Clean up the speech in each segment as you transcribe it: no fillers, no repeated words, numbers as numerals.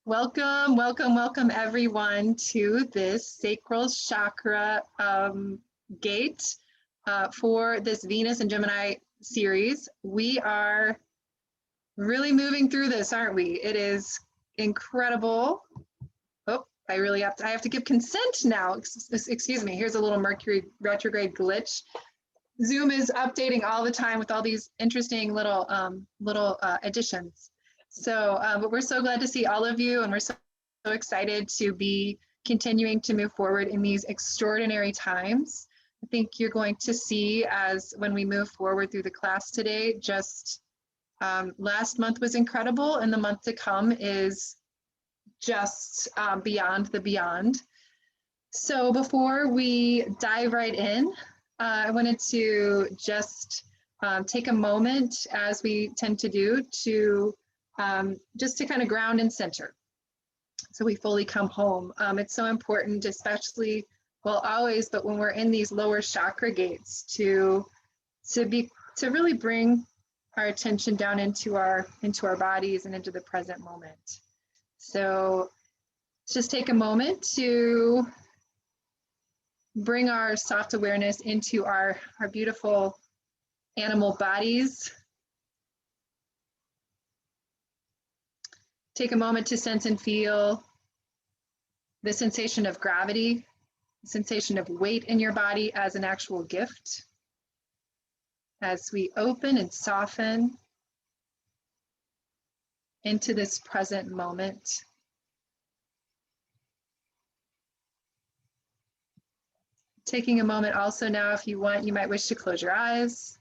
Welcome, welcome, welcome everyone to this Sacral Chakra gate for this Venus and Gemini series. We are really moving through this, aren't we? It is incredible. Oh, I have to give consent now. Excuse me, here's a little Mercury retrograde glitch. Zoom is updating all the time with all these interesting little additions. So, but we're so glad to see all of you, and we're so excited to be continuing to move forward in these extraordinary times. I think you're going to see as when we move forward through the class today, just last month was incredible, and the month to come is just beyond the beyond. So before we dive right in, I wanted to just take a moment, as we tend to do, to just to kind of ground and center, so we fully come home. It's so important, especially, well, always, but when we're in these lower chakra gates, to really bring our attention down into our bodies and into the present moment. So just take a moment to bring our soft awareness into our beautiful animal bodies. Take a moment to sense and feel the sensation of gravity, the sensation of weight in your body as an actual gift. As we open and soften into this present moment. Taking a moment also now, if you want, you might wish to close your eyes.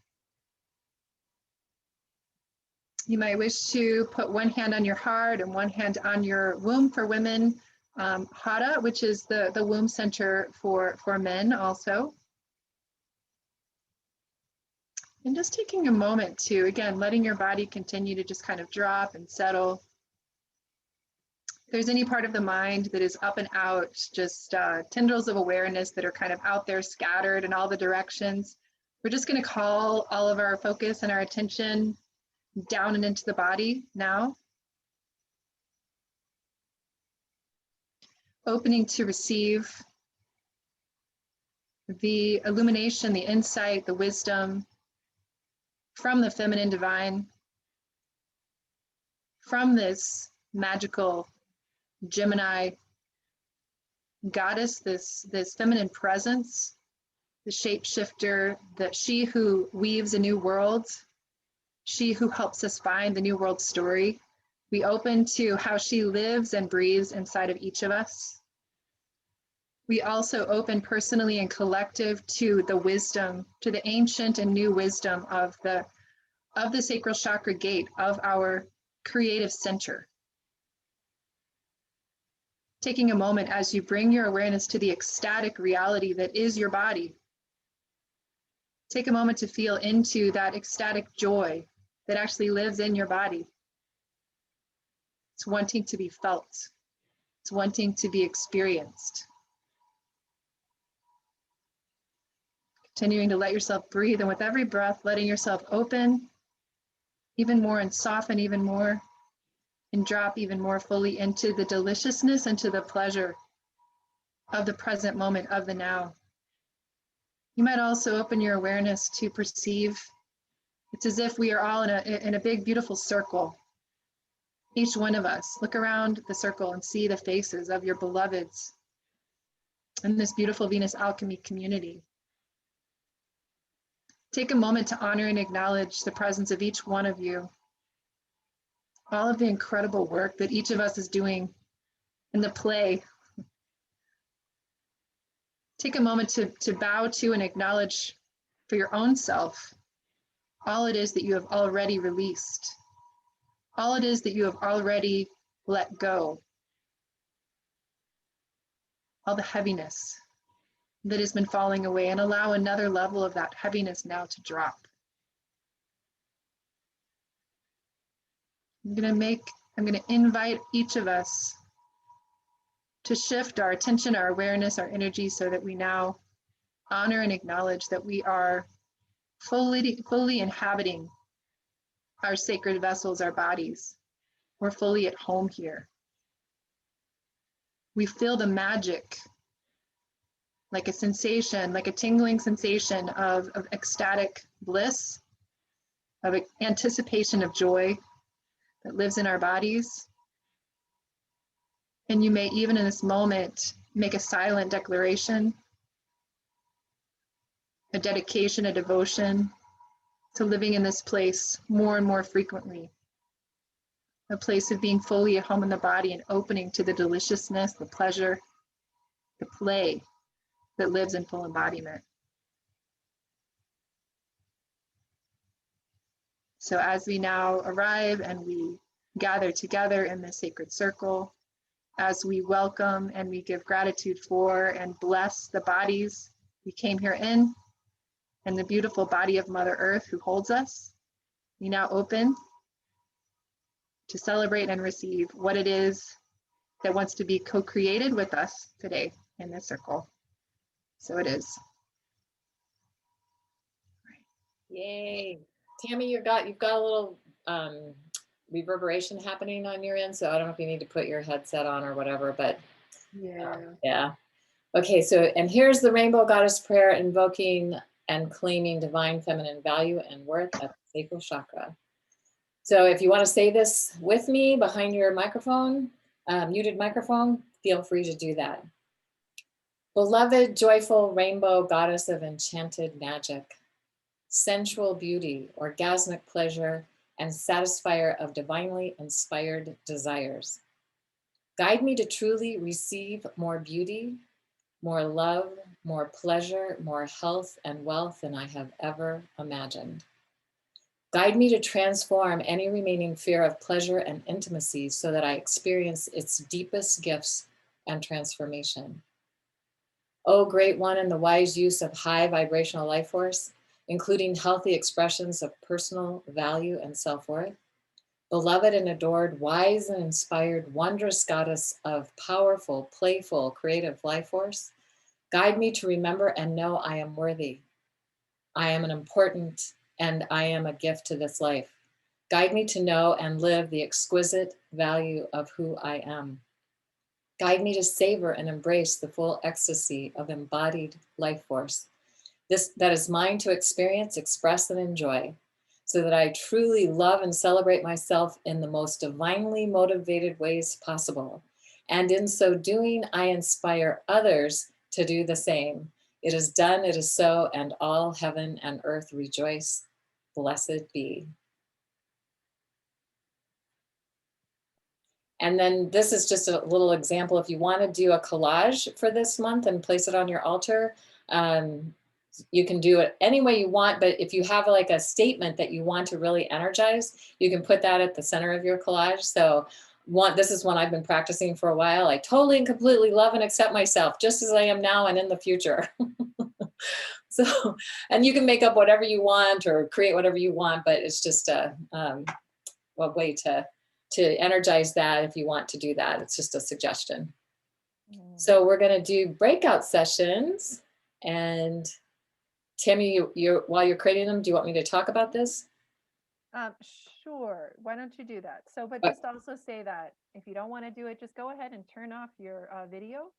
You might wish to put one hand on your heart and one hand on your womb for women, Hara, which is the womb center for men also. And just taking a moment to, again, letting your body continue to just kind of drop and settle. If there's any part of the mind that is up and out, just tendrils of awareness that are kind of out there scattered in all the directions, we're just going to call all of our focus and our attention down and into the body now. Opening to receive the illumination, the insight, the wisdom from the feminine divine, from this magical Gemini goddess, this feminine presence, the shapeshifter, she who weaves a new world, she who helps us find the new world story. We open to how she lives and breathes inside of each of us. We also open personally and collective to the wisdom, to the ancient and new wisdom of the sacral chakra gate, of our creative center. Taking a moment as you bring your awareness to the ecstatic reality that is your body. Take a moment to feel into that ecstatic joy that actually lives in your body. It's wanting to be felt. It's wanting to be experienced. Continuing to let yourself breathe, and with every breath, letting yourself open even more and soften even more and drop even more fully into the deliciousness and to the pleasure of the present moment, of the now. You might also open your awareness to perceive. It's as if we are all in a big, beautiful circle. Each one of us, look around the circle and see the faces of your beloveds in this beautiful Venus alchemy community. Take a moment to honor and acknowledge the presence of each one of you. All of the incredible work that each of us is doing in the play. Take a moment to bow to and acknowledge for your own self all it is that you have already released, all it is that you have already let go, all the heaviness that has been falling away, and allow another level of that heaviness now to drop. I'm going to invite each of us to shift our attention, our awareness, our energy, so that we now honor and acknowledge that we are fully inhabiting our sacred vessels, our bodies. We're fully at home here. we feel the magic, like a sensation, like a tingling sensation of ecstatic bliss, of anticipation of joy that lives in our bodies. And you may even in this moment make a silent declaration, a dedication, a devotion to living in this place more and more frequently. A place of being fully at home in the body and opening to the deliciousness, the pleasure, the play that lives in full embodiment. So as we now arrive and we gather together in this sacred circle, as we welcome and we give gratitude for and bless the bodies we came here in, and the beautiful body of Mother Earth who holds us, we now open to celebrate and receive what it is that wants to be co-created with us today in this circle. So it is. Yay. Tammy, you've got a little reverberation happening on your end, so I don't know if you need to put your headset on or whatever, but yeah. Okay, so, and here's the Rainbow Goddess Prayer, invoking and claiming divine feminine value and worth at the Sacral Chakra. So if you want to say this with me behind your microphone, muted microphone, feel free to do that. Beloved, joyful rainbow goddess of enchanted magic, sensual beauty, orgasmic pleasure, and satisfier of divinely inspired desires. Guide me to truly receive more beauty, more love, more pleasure, more health and wealth than I have ever imagined. Guide me to transform any remaining fear of pleasure and intimacy so that I experience its deepest gifts and transformation. O great one in the wise use of high vibrational life force, including healthy expressions of personal value and self-worth, beloved and adored, wise and inspired, wondrous goddess of powerful, playful, creative life force, guide me to remember and know I am worthy. I am an important and I am a gift to this life. Guide me to know and live the exquisite value of who I am. Guide me to savor and embrace the full ecstasy of embodied life force. That is mine to experience, express, and enjoy, so that I truly love and celebrate myself in the most divinely motivated ways possible. And in so doing, I inspire others to do the same. It is done, it is so, and all heaven and earth rejoice. Blessed be. And then this is just a little example. If you want to do a collage for this month and place it on your altar, you can do it any way you want, but if you have like a statement that you want to really energize, you can put that at the center of your collage. So this is one I've been practicing for a while. I totally and completely love and accept myself just as I am now and in the future. So, and you can make up whatever you want or create whatever you want, but it's just a way to energize that if you want to do that. It's just a suggestion. So we're going to do breakout sessions, and Tammy, while you're creating them, do you want me to talk about this? Sure. Why don't you do that? So, but just also say that if you don't want to do it, just go ahead and turn off your video,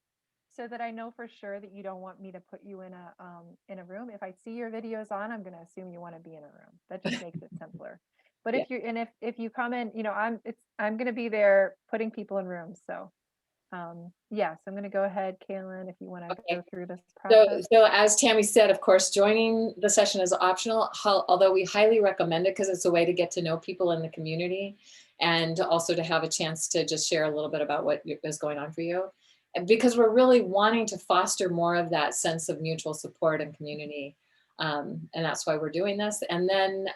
so that I know for sure that you don't want me to put you in a room. If I see your videos on, I'm going to assume you want to be in a room. That just makes it simpler. But if you're, and if you come in, I'm going to be there putting people in rooms. So yes, I'm going to go ahead, Kaylin, if you want to go through this process. So as Tammy said, of course, joining the session is optional, although we highly recommend it because it's a way to get to know people in the community and also to have a chance to just share a little bit about what is going on for you. And because we're really wanting to foster more of that sense of mutual support and community. And that's why we're doing this. And then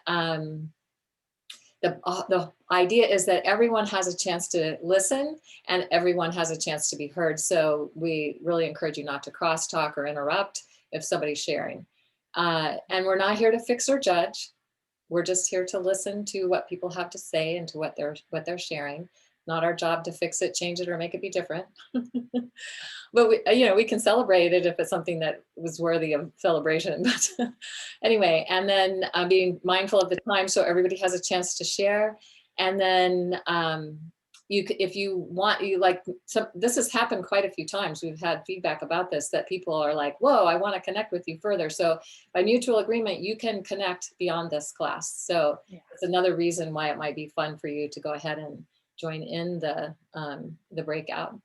the idea is that everyone has a chance to listen and everyone has a chance to be heard. So we really encourage you not to crosstalk or interrupt if somebody's sharing. And we're not here to fix or judge. We're just here to listen to what people have to say and to what they're sharing. Not our job to fix it, change it, or make it be different. But we can celebrate it if it's something that was worthy of celebration. But anyway, and then being mindful of the time so everybody has a chance to share. And then if you want, this has happened quite a few times. We've had feedback about this, that people are like, whoa, I want to connect with you further. So by mutual agreement, you can connect beyond this class. So it's another reason why it might be fun for you to go ahead and join in the breakout.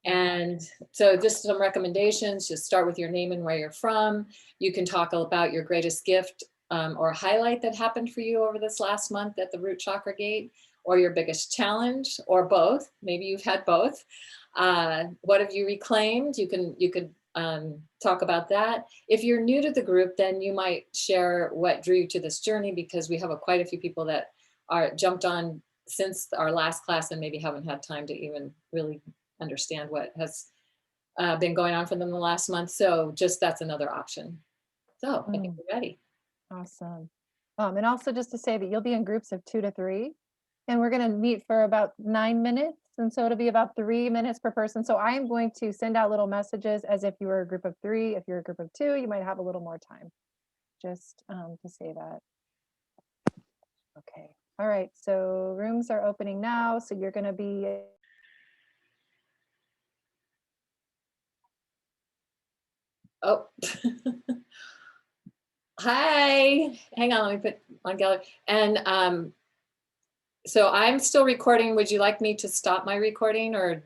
And so just some recommendations, just start with your name and where you're from. You can talk about your greatest gift or highlight that happened for you over this last month at the root chakra gate, or your biggest challenge, or both. Maybe you've had both. What have you reclaimed? You could talk about that. If you're new to the group, then you might share what drew you to this journey, because we have quite a few people that are jumped on since our last class and maybe haven't had time to even really understand what has been going on for them the last month. So just that's another option. So I think we're ready. Awesome. And also just to say that you'll be in groups of 2 to 3, and we're going to meet for about 9 minutes. And so it'll be about 3 minutes per person. So I am going to send out little messages as if you were a group of 3. If you're a group of 2, you might have a little more time, just to say that. Okay. All right. So rooms are opening now. So you're going to be Oh, hi, hang on, let me put on gallery. And so I'm still recording. Would you like me to stop my recording, or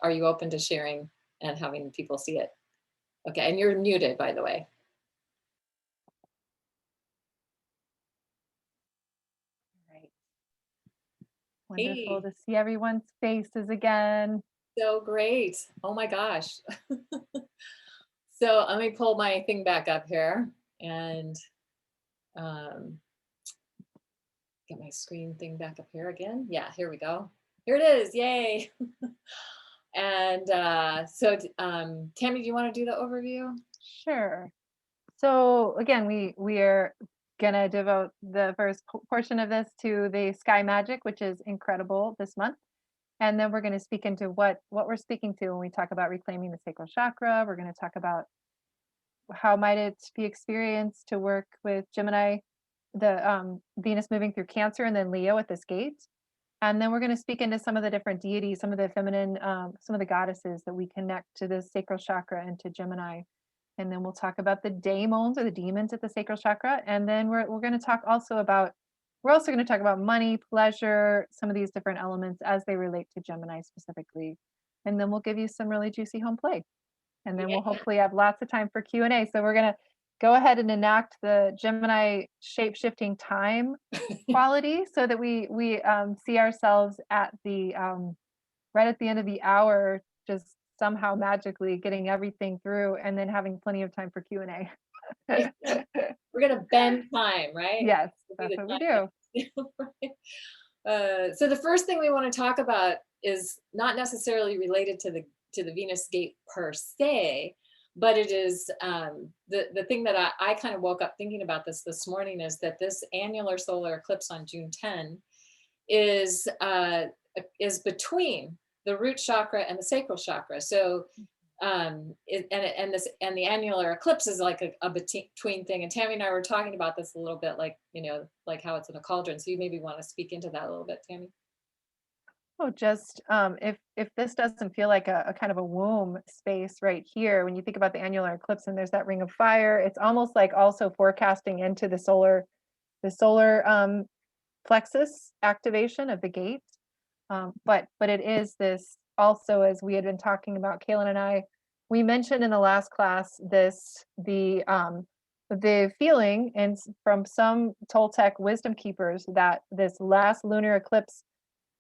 are you open to sharing and having people see it? Okay, and you're muted, by the way. Right. Wonderful to see everyone's faces again. So great. Oh my gosh. So let me pull my thing back up here and get my screen thing back up here again. Yeah, here we go. Here it is. Yay. And so Tammy, do you want to do the overview? Sure. So again, we are gonna devote the first portion of this to the sky magic, which is incredible this month. And then we're going to speak into what we're speaking to when we talk about reclaiming the sacral chakra. We're going to talk about how might it be experienced to work with Gemini, the Venus moving through Cancer, and then Leo at this gate. And then we're going to speak into some of the different deities, some of the feminine, some of the goddesses that we connect to the sacral chakra and to Gemini. And then we'll talk about the daemons or the demons at the sacral chakra. And then we're going to talk also about, we're also going to talk about money, pleasure, some of these different elements as they relate to Gemini specifically. And then we'll give you some really juicy home play. And then we'll hopefully have lots of time for Q&A. So we're going to go ahead and enact the Gemini shape-shifting time quality so that we see ourselves at the right at the end of the hour, just somehow magically getting everything through and then having plenty of time for Q&A. We're gonna bend time, right? Yes, that's what we do. So the first thing we want to talk about is not necessarily related to the Venus gate per se, but it is the thing that I kind of woke up thinking about this morning, is that this annular solar eclipse on June 10 is between the root chakra and the sacral chakra. So and the annular eclipse is like a between thing. And Tammy and I were talking about this a little bit, like, like how it's in a cauldron. So you maybe want to speak into that a little bit, Tammy. Oh, just if this doesn't feel like a kind of a womb space right here, when you think about the annular eclipse and there's that ring of fire, it's almost like also forecasting into the solar plexus activation of the gate. But it is this also, as we had been talking about, Kaylin and I, we mentioned in the last class the feeling and from some Toltec wisdom keepers that this last lunar eclipse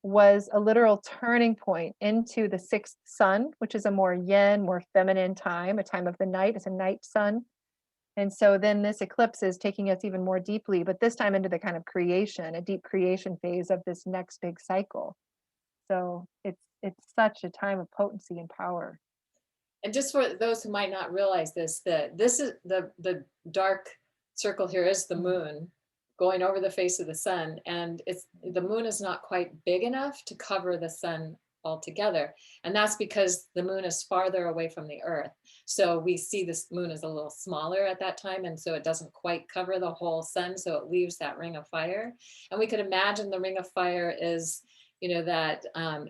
was a literal turning point into the sixth sun, which is a more yin, more feminine time, a time of the night. It's a night sun. And so then this eclipse is taking us even more deeply, but this time into the kind of creation, a deep creation phase of this next big cycle. So it's such a time of potency and power. And just for those who might not realize this, this is the dark circle here is the moon going over the face of the sun, and the moon is not quite big enough to cover the sun altogether, and that's because the moon is farther away from the earth. So we see this moon as a little smaller at that time, and so it doesn't quite cover the whole sun, so it leaves that ring of fire. And we could imagine the ring of fire is you know, that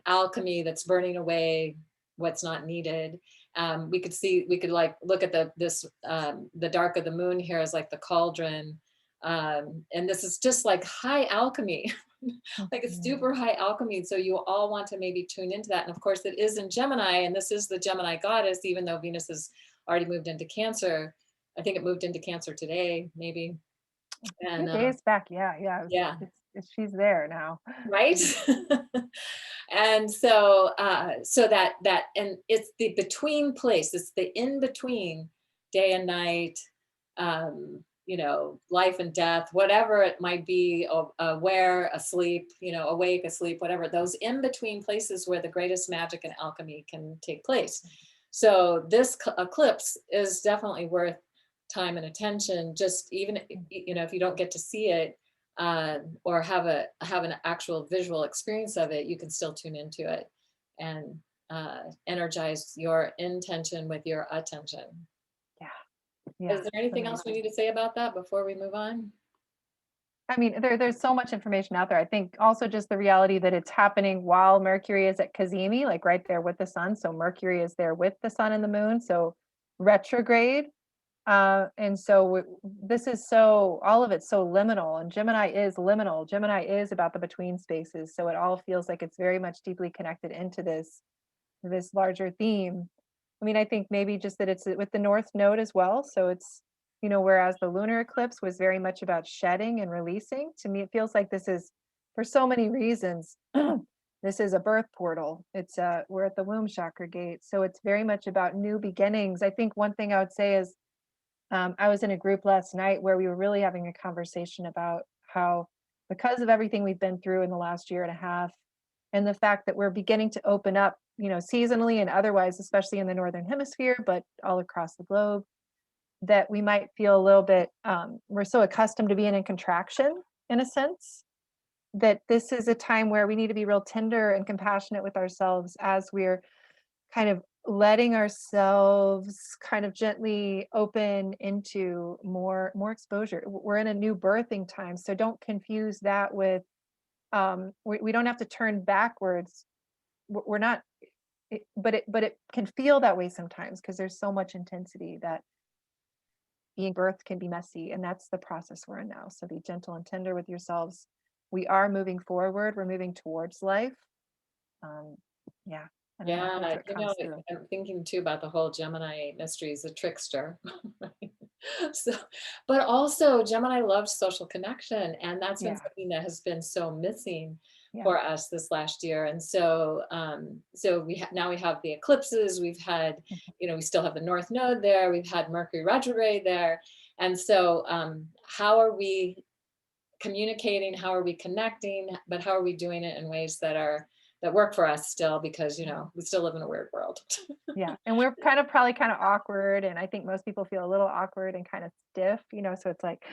alchemy that's burning away what's not needed. We could like look at the dark of the moon here as like the cauldron. And this is just like high alchemy, like it's super high alchemy. So you all want to maybe tune into that. And of course it is in Gemini, and this is the Gemini goddess, even though Venus has already moved into Cancer. I think it moved into Cancer today, maybe. And a few days back, yeah, yeah, she's there now, right. And so that and it's the between place, it's the in between day and night, you know, life and death, whatever it might be, aware, asleep, you know, awake, asleep, whatever, those in between places where the greatest magic and alchemy can take place. So this eclipse is definitely worth time and attention. Just even, you know, if you don't get to see it, or have an actual visual experience of it, you can still tune into it and energize your intention with your attention. Yeah. Is there anything else we need to say about that before we move on? I mean, there's so much information out there. I think also just the reality that it's happening while Mercury is at Cazimi, like right there with the sun. So Mercury is there with the sun and the moon, so retrograde. And so this is all of it's so liminal, and Gemini is liminal. Gemini is about the between spaces. So it all feels like it's very much deeply connected into this larger theme. I mean, I think maybe just that it's with the North Node as well. So it's, you know, whereas the lunar eclipse was very much about shedding and releasing, to me, it feels like this is, for so many reasons, this is a birth portal. It's we're at the womb chakra gate. So it's very much about new beginnings. I think one thing I would say is, I was in a group last night where we were really having a conversation about how, because of everything we've been through in the last year and a half, and the fact that we're beginning to open up, you know, seasonally and otherwise, especially in the Northern Hemisphere, but all across the globe, that we might feel a little bit, we're so accustomed to being in contraction in a sense, that this is a time where we need to be real tender and compassionate with ourselves as we're kind of letting ourselves kind of gently open into more exposure. We're in a new birthing time, so don't confuse that with we don't have to turn backwards. We're not but it can feel that way sometimes because there's so much intensity that being birth can be messy, and that's the process we're in now. So be gentle and tender with yourselves. We are moving forward, we're moving towards life. Yeah. Yeah, you know, I'm thinking too about the whole Gemini mystery is a trickster. So, but also Gemini loves social connection, and that's been something that has been so missing for us this last year. And so, so now we have the eclipses. We've had, you know, we still have the North Node there. We've had Mercury retrograde there, and so how are we communicating? How are we connecting? But how are we doing it in ways that work for us still, because, you know, we still live in a weird world. Yeah. And we're probably kind of awkward. And I think most people feel a little awkward and kind of stiff, you know, so it's like,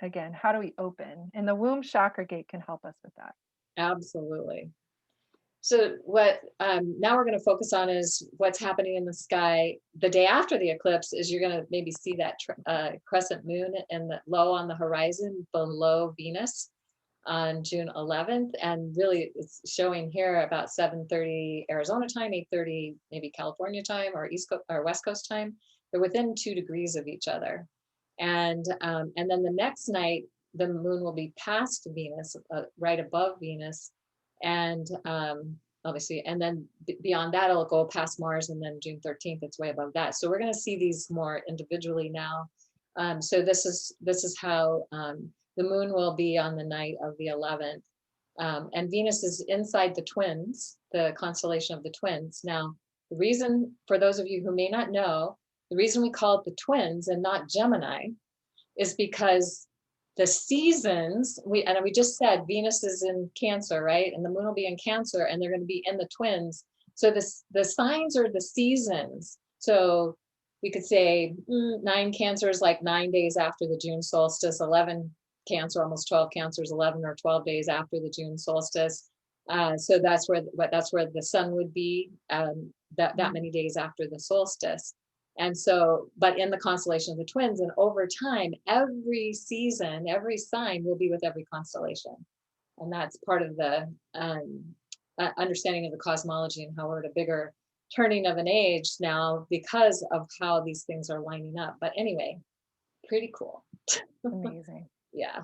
again, how do we open? And the womb chakra gate can help us with that. Absolutely. So what now we're going to focus on is what's happening in the sky the day after the eclipse. Is you're going to maybe see that crescent moon and the low on the horizon below Venus on June 11th, and really it's showing here about 7:30 Arizona time, 8:30 maybe California time, or East Coast or West Coast time. They're within 2 degrees of each other, and then the next night the moon will be past Venus, right above Venus, and obviously, and then beyond that it'll go past Mars, and then June 13th it's way above that. So we're going to see these more individually now. So this is how the moon will be on the night of the 11th. And Venus is inside the twins, the constellation of the twins. Now, the reason, for those of you who may not know, the reason we call it the twins and not Gemini is because the seasons, we just said Venus is in Cancer, right? And the moon will be in Cancer, and they're going to be in the twins. So the signs are the seasons. So we could say 9 Cancers, like 9 days after the June solstice, 11 Cancer, almost 12 Cancers, 11 or 12 days after the June solstice. So that's where the sun would be, that many days after the solstice. And so, but in the constellation of the twins, and over time, every season, every sign will be with every constellation. And that's part of the understanding of the cosmology and how we're at a bigger turning of an age now because of how these things are lining up. But anyway, pretty cool. Amazing. Yeah.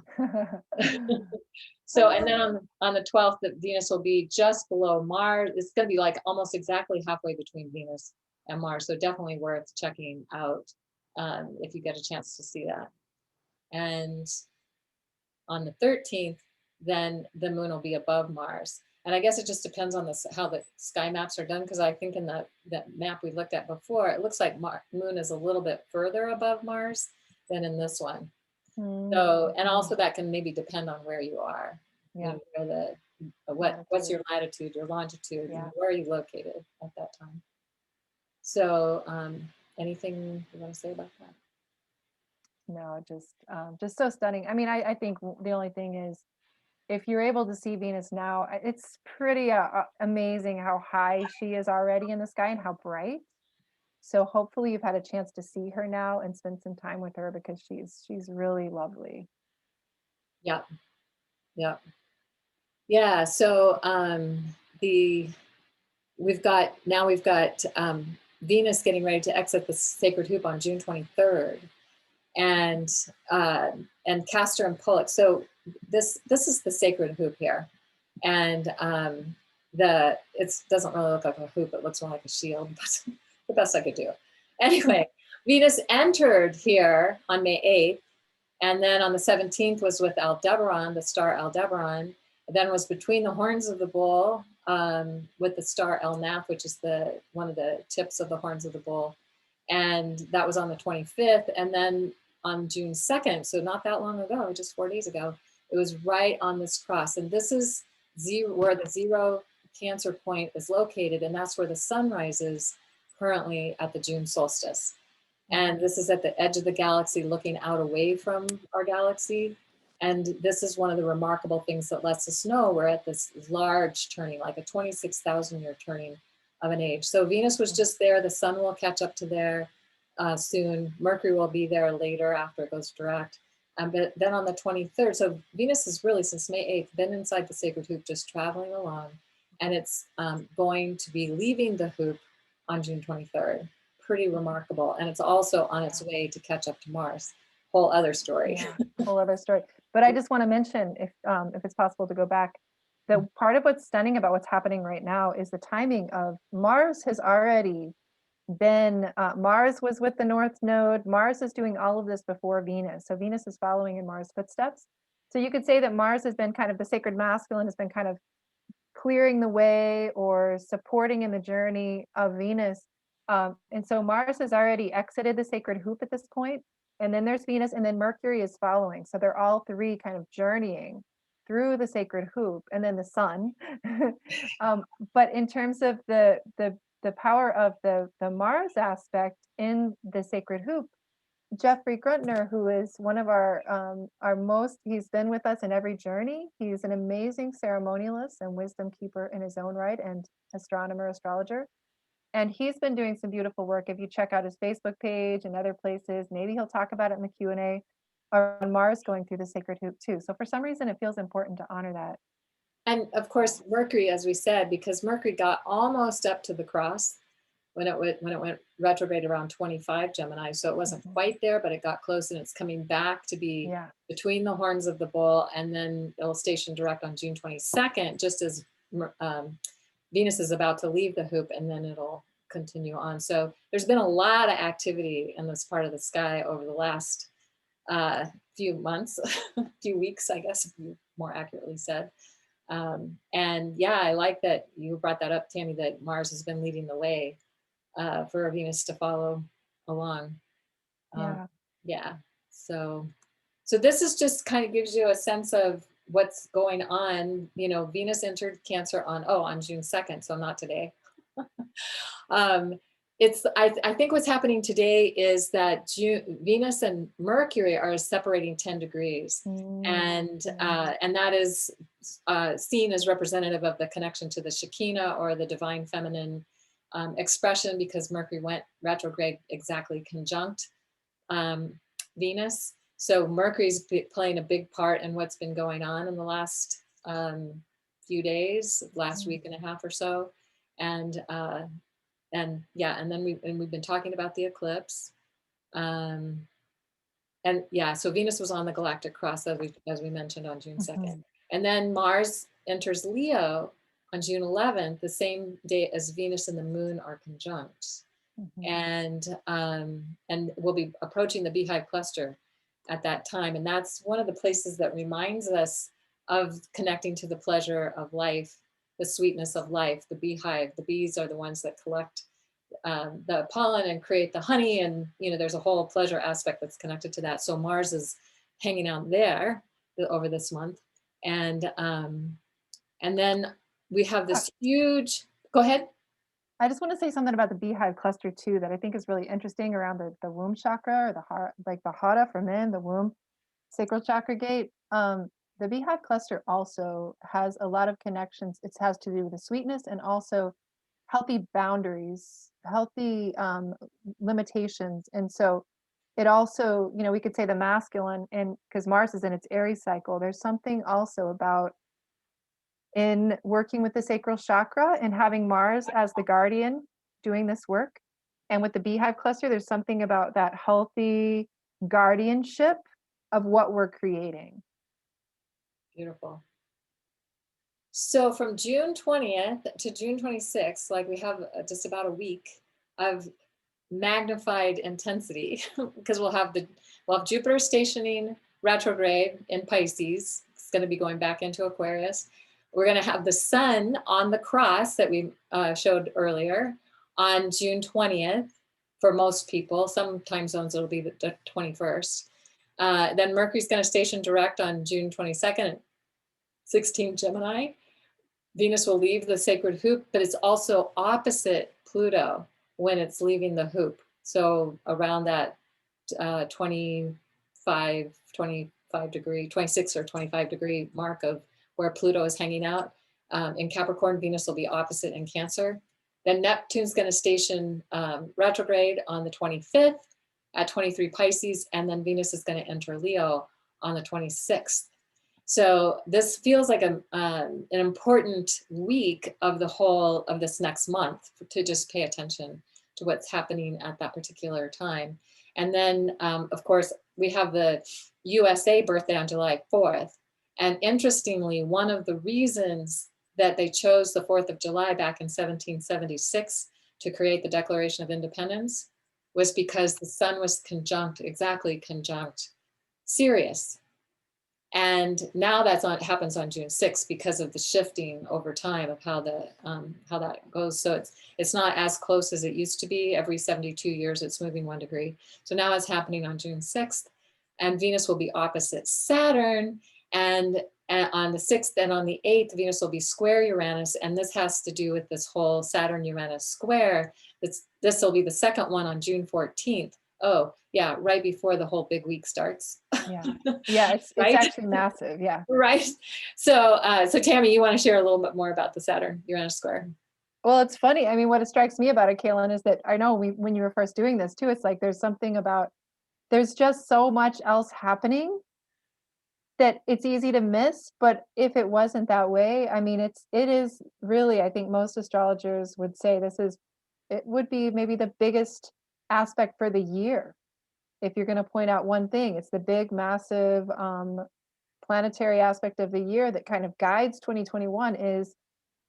So, and then on the 12th, the Venus will be just below Mars. It's going to be like almost exactly halfway between Venus and Mars. So definitely worth checking out if you get a chance to see that. And on the 13th, then the moon will be above Mars. And I guess it just depends on how the sky maps are done, because I think in the map we looked at before, it looks like moon is a little bit further above Mars than in this one. So, and also that can maybe depend on where you are. Yeah. You know, what's your latitude, your longitude, Yeah. where are you located at that time? So, anything you want to say about that? No, just so stunning. I mean, I think the only thing is, if you're able to see Venus now, it's pretty amazing how high she is already in the sky and how bright. So hopefully you've had a chance to see her now and spend some time with her, because she's really lovely. Yeah. Yeah. Yeah. So we've got Venus getting ready to exit the sacred hoop on June 23rd, and Castor and Pollux. So this is the sacred hoop here, and it doesn't really look like a hoop. It looks more like a shield. But the best I could do. Anyway, Venus entered here on May 8th, and then on the 17th was with Aldebaran, the star Aldebaran. Then was between the horns of the bull with the star El Naf, which is one of the tips of the horns of the bull. And that was on the 25th. And then on June 2nd, so not that long ago, just 4 days ago, it was right on this cross. And this is where the zero Cancer point is located. And that's where the sun rises currently at the June solstice. And this is at the edge of the galaxy, looking out away from our galaxy. And this is one of the remarkable things that lets us know we're at this large turning, like a 26,000 year turning of an age. So Venus was just there. The sun will catch up to there soon. Mercury will be there later after it goes direct. But then on the 23rd, so Venus has really, since May 8th, been inside the sacred hoop, just traveling along. And it's going to be leaving the hoop on June 23rd. Pretty remarkable. And it's also on its way to catch up to Mars. Whole other story. Yeah, whole other story. But I just want to mention, if it's possible to go back, that part of what's stunning about what's happening right now is the timing of Mars has already been, Mars was with the North Node. Mars is doing all of this before Venus. So Venus is following in Mars' footsteps. So you could say that Mars has been kind of the sacred masculine, has been kind of clearing the way or supporting in the journey of Venus. And so Mars has already exited the sacred hoop at this point. And then there's Venus, and then Mercury is following. So they're all three kind of journeying through the sacred hoop, and then the sun. But in terms of the power of the Mars aspect in the sacred hoop, Jeffrey Gruntner, who is one of he's been with us in every journey. He's an amazing ceremonialist and wisdom keeper in his own right, and astronomer, astrologer. And he's been doing some beautiful work. If you check out his Facebook page and other places, maybe he'll talk about it in the Q&A, on Mars going through the sacred hoop too. So for some reason, it feels important to honor that. And of course, Mercury, as we said, because Mercury got almost up to the cross when it went retrograde around 25 Gemini. So it wasn't quite there, but it got close, and it's coming back to be between the horns of the bull, and then it'll station direct on June 22nd, just as Venus is about to leave the hoop, and then it'll continue on. So there's been a lot of activity in this part of the sky over the last few months, few weeks, I guess, if you more accurately said. And yeah, I like that you brought that up, Tammy, that Mars has been leading the way for Venus to follow along. Yeah. So this is just kind of gives you a sense of what's going on. You know, Venus entered Cancer on June 2nd, so not today. I think what's happening today is that Venus and Mercury are separating 10 degrees, and that is seen as representative of the connection to the Shekinah, or the divine feminine expression, because Mercury went retrograde exactly conjunct Venus. So Mercury's playing a big part in what's been going on in the last few days, last week and a half or so. And yeah, and then we've been talking about the eclipse. And yeah, so Venus was on the galactic cross as we mentioned on June 2nd. And then Mars enters Leo on June 11th, the same day as Venus and the moon are conjunct. And we'll be approaching the beehive cluster at that time. And that's one of the places that reminds us of connecting to the pleasure of life, the sweetness of life. The beehive, the bees are the ones that collect the pollen and create the honey. And, you know, there's a whole pleasure aspect that's connected to that. So Mars is hanging out there over this month. And then we have this huge, go ahead. I just want to say something about the beehive cluster too, that I think is really interesting around the womb chakra, or the heart, like the hara for men, the womb, sacral chakra gate. The beehive cluster also has a lot of connections. It has to do with the sweetness and also healthy boundaries, healthy limitations. And so it also, you know, we could say the masculine, and because Mars is in its Aries cycle, there's something also about in working with the sacral chakra and having Mars as the guardian doing this work. And with the beehive cluster, there's something about that healthy guardianship of what we're creating. Beautiful. So from June 20th to June 26th, like we have just about a week of magnified intensity, because we'll have Jupiter stationing retrograde in Pisces. It's going to be going back into Aquarius. We're going to have the sun on the cross that we showed earlier on June 20th for most people. Some time zones it'll be the 21st. Then Mercury's going to station direct on June 22nd, 16 Gemini. Venus will leave the sacred hoop, but it's also opposite Pluto when it's leaving the hoop. So around that 25 degree, 26 or 25 degree mark of where Pluto is hanging out. In Capricorn, Venus will be opposite in Cancer. Then Neptune's going to station retrograde on the 25th at 23 Pisces, and then Venus is going to enter Leo on the 26th. So this feels like an important week of the whole of this next month to just pay attention to what's happening at that particular time. And then, of course, we have the USA birthday on July 4th. And interestingly, one of the reasons that they chose the 4th of July back in 1776 to create the Declaration of Independence was because the sun was exactly conjunct Sirius. And now happens on June 6th because of the shifting over time of how that goes. So it's not as close as it used to be. Every 72 years, it's moving 1 degree. So now it's happening on June 6th, and Venus will be opposite Saturn. And on the 6th and on the 8th, Venus will be square Uranus. And this has to do with this whole Saturn-Uranus square. This will be the second one on June 14th. Oh, yeah, right before the whole big week starts. Yeah, it's right? actually massive. Yeah. Right. So Tammy, you want to share a little bit more about the Saturn-Uranus square? Well, it's funny. I mean, what it strikes me about it, Kaylin, is that I know when you were first doing this too, it's like there's something about, there's just so much else happening that it's easy to miss. But if it wasn't that way, I mean, it is really, I think most astrologers would say it would be maybe the biggest aspect for the year. If you're going to point out one thing, it's the big, massive planetary aspect of the year that kind of guides 2021 is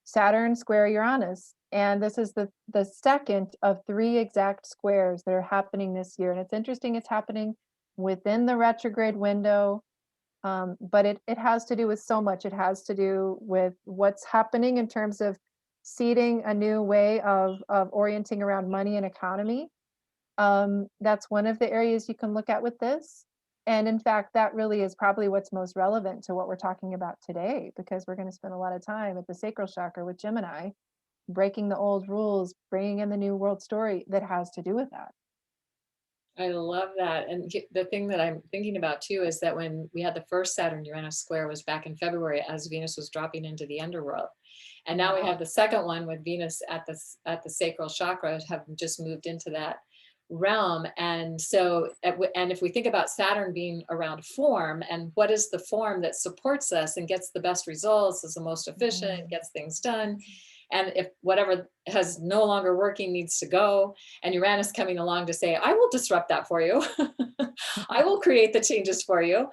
Saturn square Uranus. And this is the second of 3 exact squares that are happening this year. And it's interesting, it's happening within the retrograde window. But it has to do with so much. It has to do with what's happening in terms of seeding a new way of orienting around money and economy. That's one of the areas you can look at with this. And in fact, that really is probably what's most relevant to what we're talking about today, because we're going to spend a lot of time at the sacral chakra with Gemini, breaking the old rules, bringing in the new world story that has to do with that. I love that. And the thing that I'm thinking about too is that when we had the first Saturn-Uranus square was back in February as Venus was dropping into the underworld. And now we have the second one with Venus at the sacral chakra, have just moved into that realm. And so, and if we think about Saturn being around form, and what is the form that supports us and gets the best results, is the most efficient, gets things done. And if whatever has no longer working needs to go, and Uranus coming along to say, I will disrupt that for you. I will create the changes for you.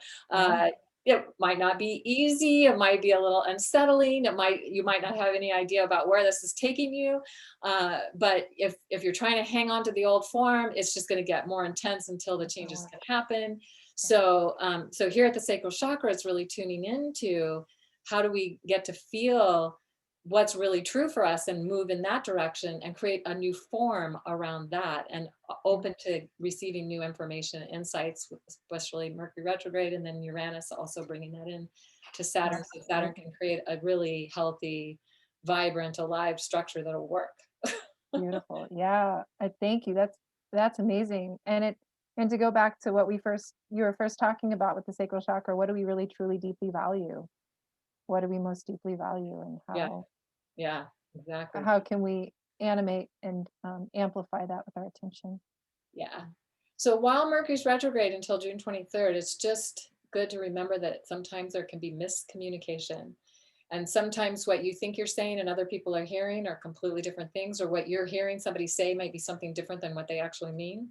It might not be easy. It might be a little unsettling. You might not have any idea about where this is taking you. But if you're trying to hang on to the old form, it's just going to get more intense until the changes can happen. So, so here at the sacral chakra, it's really tuning into how do we get to feel what's really true for us and move in that direction and create a new form around that, and open to receiving new information and insights, especially Mercury retrograde, and then Uranus also bringing that in to Saturn. So Saturn can create a really healthy, vibrant, alive structure that'll work. Beautiful. Yeah. I thank you. That's amazing. And to go back to what you were first talking about with the sacral chakra, what do we really truly deeply value? What do we most deeply value, and how? Yeah, exactly. How can we animate and amplify that with our attention? Yeah. So while Mercury's retrograde until June 23rd, it's just good to remember that sometimes there can be miscommunication. And sometimes what you think you're saying and other people are hearing are completely different things, or what you're hearing somebody say might be something different than what they actually mean.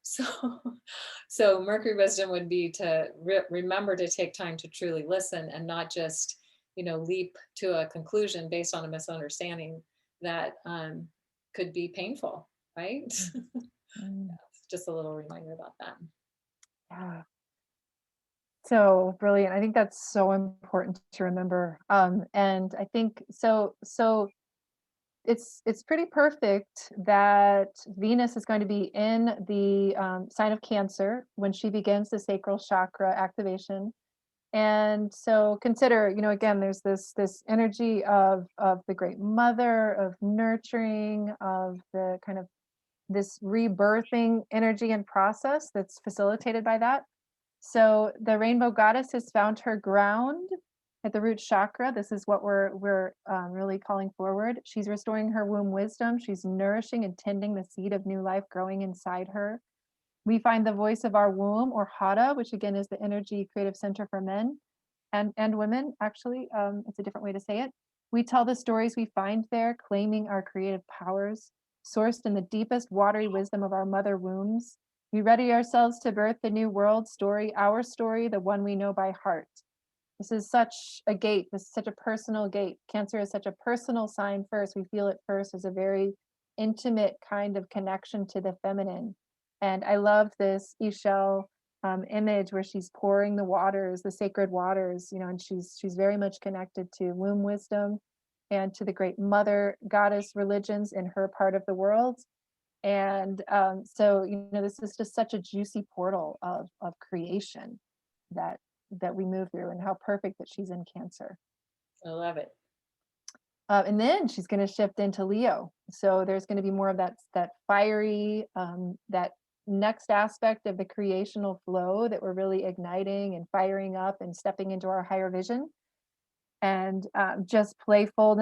So Mercury wisdom would be to remember to take time to truly listen, and not just, leap to a conclusion based on a misunderstanding that could be painful, right? Just a little reminder about that. Yeah. So brilliant. I think that's so important to remember. And I think so it's pretty perfect that Venus is going to be in the sign of Cancer when she begins the sacral chakra activation. And so consider, again, there's this energy of the great mother, of nurturing, of the kind of this rebirthing energy and process that's facilitated by that. So the rainbow goddess has found her ground at the root chakra. This is what we're really calling forward. She's restoring her womb wisdom. She's nourishing and tending the seed of new life growing inside her. We find the voice of our womb, or Hada, which again is the energy creative center for men and women. Actually, it's a different way to say it. We tell the stories we find there, claiming our creative powers, sourced in the deepest watery wisdom of our mother wombs. We ready ourselves to birth the new world story, our story, the one we know by heart. This is such a gate. This is such a personal gate. Cancer is such a personal sign first. We feel it first as a very intimate kind of connection to the feminine. And I love this Ishel image where she's pouring the waters, the sacred waters, and she's very much connected to womb wisdom and to the great mother goddess religions in her part of the world. And so this is just such a juicy portal of creation that we move through, and how perfect that she's in Cancer. I love it. And then she's going to shift into Leo, so there's going to be more of that fiery, that next aspect of the creational flow that we're really igniting and firing up and stepping into our higher vision, and just playful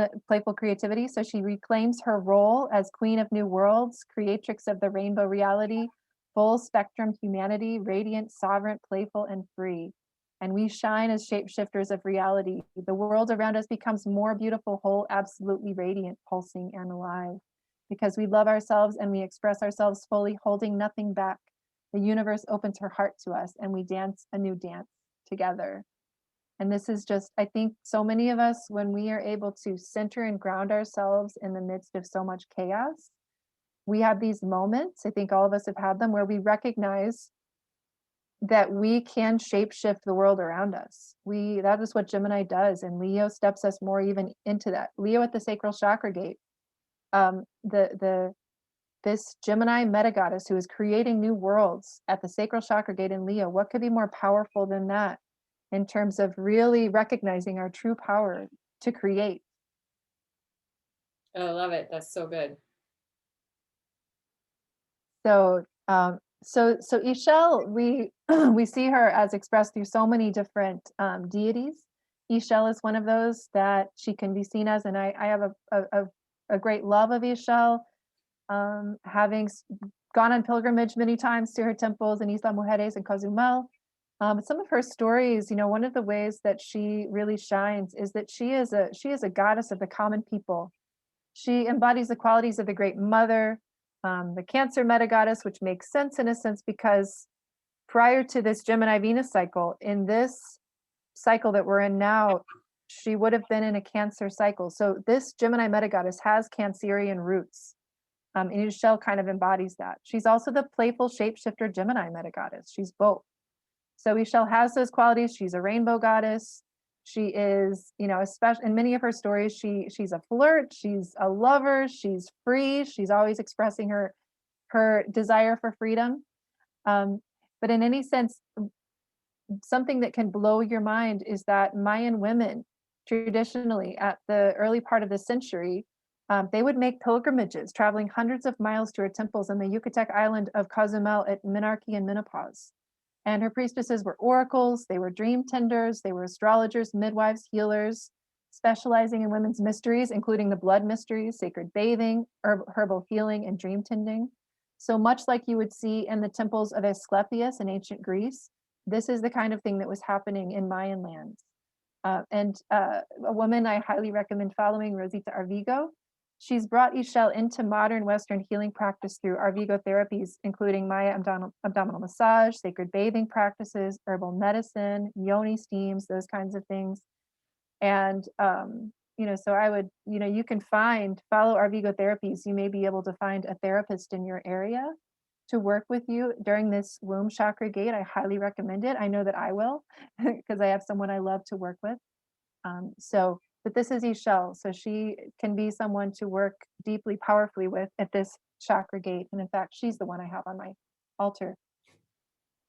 creativity. So she reclaims her role as queen of new worlds, creatrix of the rainbow reality, full spectrum humanity, radiant, sovereign, playful, and free. And we shine as shapeshifters of reality. The world around us becomes more beautiful, whole, absolutely radiant, pulsing, and alive. Because we love ourselves and we express ourselves fully, holding nothing back. The universe opens her heart to us, and we dance a new dance together. And this is just, I think so many of us, when we are able to center and ground ourselves in the midst of so much chaos, we have these moments, I think all of us have had them, where we recognize that we can shapeshift the world around us. That is what Gemini does, and Leo steps us more even into that. Leo at the sacral chakra gate. This Gemini meta goddess who is creating new worlds at the sacral chakra gate in Leo. What could be more powerful than that in terms of really recognizing our true power to create? Oh, I love it. That's so good. So Ishel, we see her as expressed through so many different deities. Ishel is one of those that she can be seen as, and I have a great love of Ishel. having gone on pilgrimage many times to her temples in Isla Mujeres and Cozumel. Some of her stories, one of the ways that she really shines is that she is a goddess of the common people. She embodies the qualities of the Great Mother, the Cancer meta goddess, which makes sense in a sense because prior to this Gemini Venus cycle, in this cycle that we're in now, she would have been in a Cancer cycle. So this Gemini meta goddess has Cancerian roots. And Ishel kind of embodies that. She's also the playful shapeshifter Gemini meta goddess. She's both. So Ishel has those qualities. She's a rainbow goddess. She is, especially in many of her stories, she's a flirt, she's a lover, she's free, she's always expressing her desire for freedom. But in any sense, something that can blow your mind is that Mayan women, traditionally at the early part of the century, they would make pilgrimages, traveling hundreds of miles to her temples in the Yucatec island of Cozumel at menarche and menopause. And her priestesses were oracles, they were dream tenders, they were astrologers, midwives, healers, specializing in women's mysteries, including the blood mysteries, sacred bathing, herbal healing, and dream tending. So much like you would see in the temples of Asclepius in ancient Greece, this is the kind of thing that was happening in Mayan lands. And a woman I highly recommend following, Rosita Arvigo. She's brought Ishel into modern Western healing practice through Arvigo therapies, including Maya abdominal massage, sacred bathing practices, herbal medicine, yoni steams, those kinds of things. And, so I would, you can follow Arvigo therapies. You may be able to find a therapist in your area to work with you during this womb chakra gate. I highly recommend it. I know that I will because I have someone I love to work with. But this is Ishel, so she can be someone to work deeply, powerfully with at this chakra gate. And in fact, she's the one I have on my altar.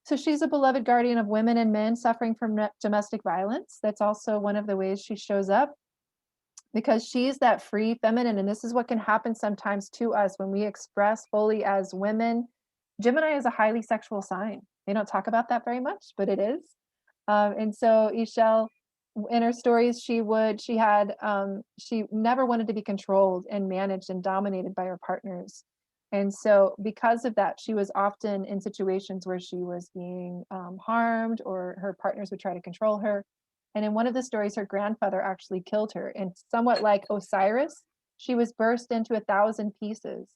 So she's a beloved guardian of women and men suffering from domestic violence. That's also one of the ways she shows up, because she's that free feminine. And this is what can happen sometimes to us when we express fully as women. Gemini is a highly sexual sign. They don't talk about that very much, but it is. And so Ishel, in her stories, she never wanted to be controlled and managed and dominated by her partners. And so because of that, she was often in situations where she was being harmed, or her partners would try to control her. And in one of the stories, her grandfather actually killed her. And somewhat like Osiris, she was burst into 1,000 pieces.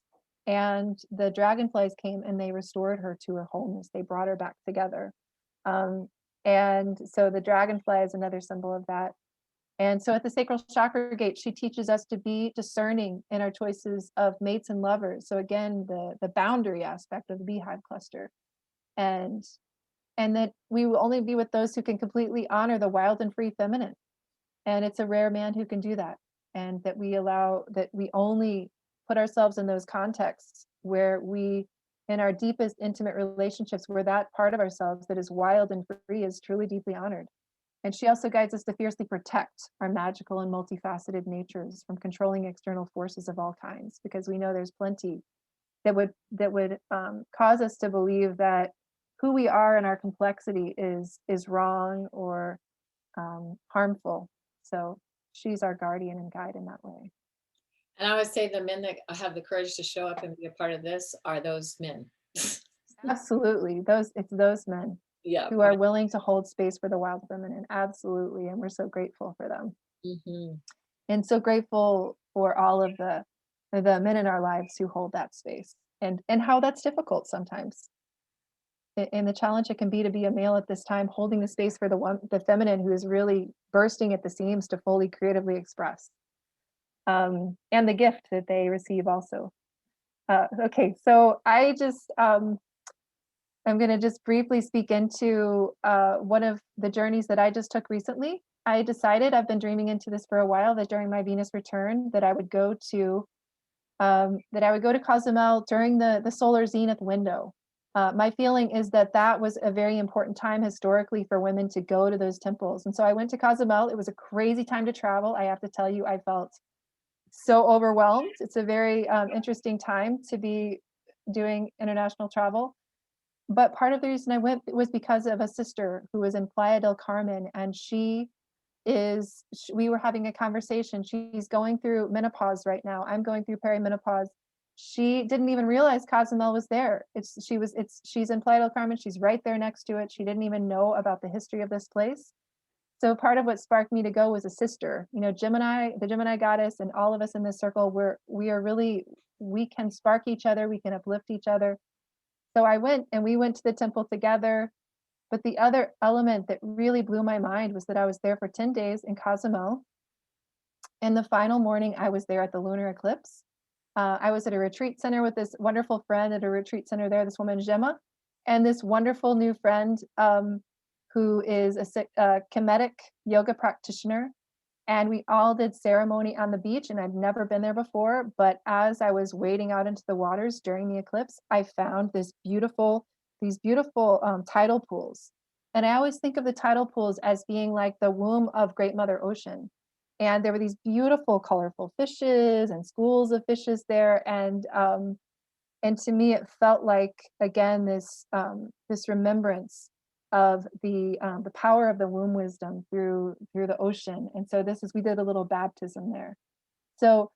And the dragonflies came and they restored her to her wholeness. They brought her back together. And so the dragonfly is another symbol of that. And so at the Sacral Chakra gate, she teaches us to be discerning in our choices of mates and lovers. So again, the boundary aspect of the beehive cluster. And that we will only be with those who can completely honor the wild and free feminine. And it's a rare man who can do that. And that we only put ourselves in those contexts where we, in our deepest intimate relationships, where that part of ourselves that is wild and free is truly deeply honored. And she also guides us to fiercely protect our magical and multifaceted natures from controlling external forces of all kinds, because we know there's plenty that would cause us to believe that who we are in our complexity is wrong or harmful. So she's our guardian and guide in that way. And I would say the men that have the courage to show up and be a part of this are those men. Absolutely. It's those men who are willing to hold space for the wild feminine. Absolutely. And we're so grateful for them. Mm-hmm. And so grateful for all of the men in our lives who hold that space, and how that's difficult sometimes. And the challenge it can be to be a male at this time, holding the space for the feminine who is really bursting at the seams to fully creatively express. And the gift that they receive also. Okay, so I just, I'm going to just briefly speak into one of the journeys that I just took recently. I decided, I've been dreaming into this for a while, that during my Venus return, that I would go to Cozumel during the solar zenith window. My feeling is that was a very important time historically for women to go to those temples. And so I went to Cozumel. It was a crazy time to travel. I have to tell you, I felt so overwhelmed. It's a very interesting time to be doing international travel. But part of the reason I went was because of a sister who was in Playa del Carmen, and we were having a conversation. She's going through menopause right now. I'm going through perimenopause. she didn't even realize Cozumel was there. She's in Playa del Carmen. She's right there next to it. She didn't even know about the history of this place. So part of what sparked me to go was a sister. You know, Gemini, the Gemini goddess, and all of us in this circle, we can spark each other, we can uplift each other. So I went, and we went to the temple together. But the other element that really blew my mind was that I was there for 10 days in Cozumel. And the final morning, I was there at the lunar eclipse. I was at a retreat center with this wonderful friend at a retreat center there, this woman, Gemma, and this wonderful new friend who is a Kemetic yoga practitioner. And we all did ceremony on the beach, and I'd never been there before. But as I was wading out into the waters during the eclipse, I found these beautiful tidal pools. And I always think of the tidal pools as being like the womb of Great Mother Ocean. And there were these beautiful, colorful fishes and schools of fishes there. And to me, it felt like, again, this remembrance of the power of the womb wisdom through the ocean. And so we did a little baptism there. So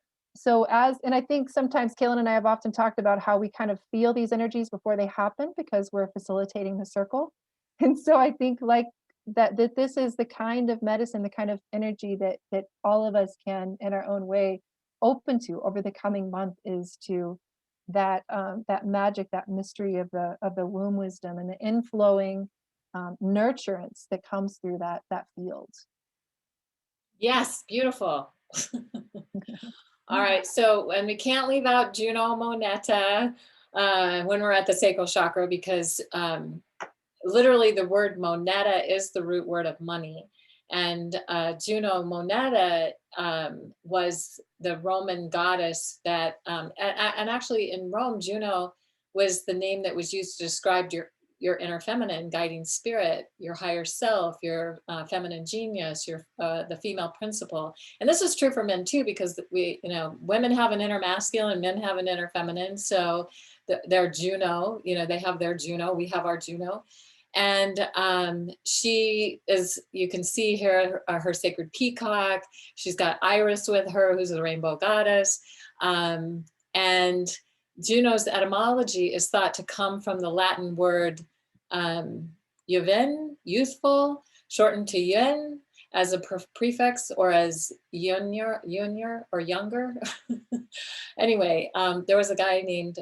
and I think sometimes Kaylin and I have often talked about how we kind of feel these energies before they happen because we're facilitating the circle. And so I think like that this is the kind of medicine, the kind of energy that all of us can, in our own way, open to over the coming month, is to that magic, that mystery of the womb wisdom and the inflowing nurturance that comes through that field. Yes, beautiful. All right, so, and we can't leave out Juno Moneta when we're at the sacral chakra, because literally the word moneta is the root word of money. And Juno Moneta was the Roman goddess that, and actually in Rome, Juno was the name that was used to describe your inner feminine guiding spirit, your higher self, your feminine genius, your the female principle. And this is true for men too, because women have an inner masculine, men have an inner feminine. So their Juno, they have their Juno, we have our Juno. And she is, you can see here, her sacred peacock. She's got Iris with her, who's the rainbow goddess. And Juno's etymology is thought to come from the Latin word Juven, youthful, shortened to yun as a prefix, or as junior or younger. Anyway, there was a guy named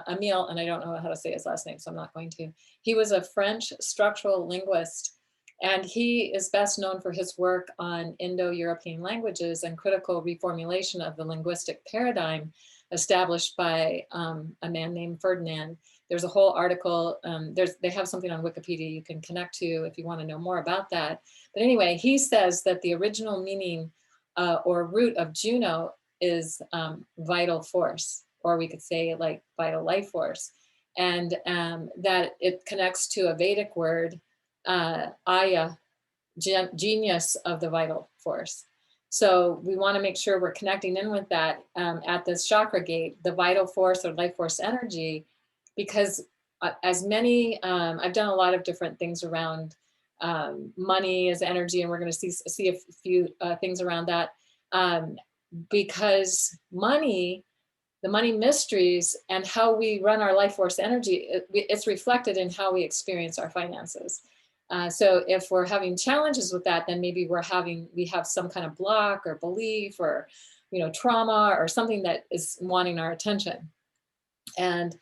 Emile, and I don't know how to say his last name, so I'm not going to. He was a French structural linguist, and he is best known for his work on Indo-European languages and critical reformulation of the linguistic paradigm established by a man named Ferdinand. There's a whole article, they have something on Wikipedia you can connect to if you want to know more about that. But anyway, he says that the original meaning or root of Juno is vital force, or we could say like vital life force. And that it connects to a Vedic word, Aya, genius of the vital force. So we want to make sure we're connecting in with that at this chakra gate, the vital force or life force energy, because as many, I've done a lot of different things around money as energy, and we're going to see a few things around that, because the money mysteries and how we run our life force energy, it's reflected in how we experience our finances. So if we're having challenges with that, then maybe we have some kind of block or belief or, trauma or something that is wanting our attention. And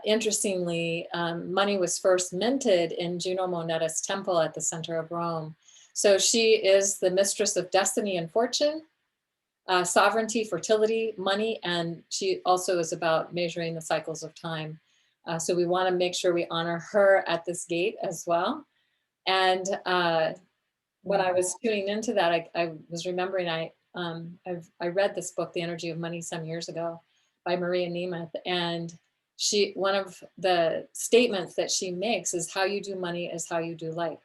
interestingly, money was first minted in Juno Moneta's temple at the center of Rome. So she is the mistress of destiny and fortune, sovereignty, fertility, money, and she also is about measuring the cycles of time. So we want to make sure we honor her at this gate as well. And when I was tuning into that, I was remembering I read this book, The Energy of Money, some years ago by Maria Nemeth, and one of the statements that she makes is how you do money is how you do life,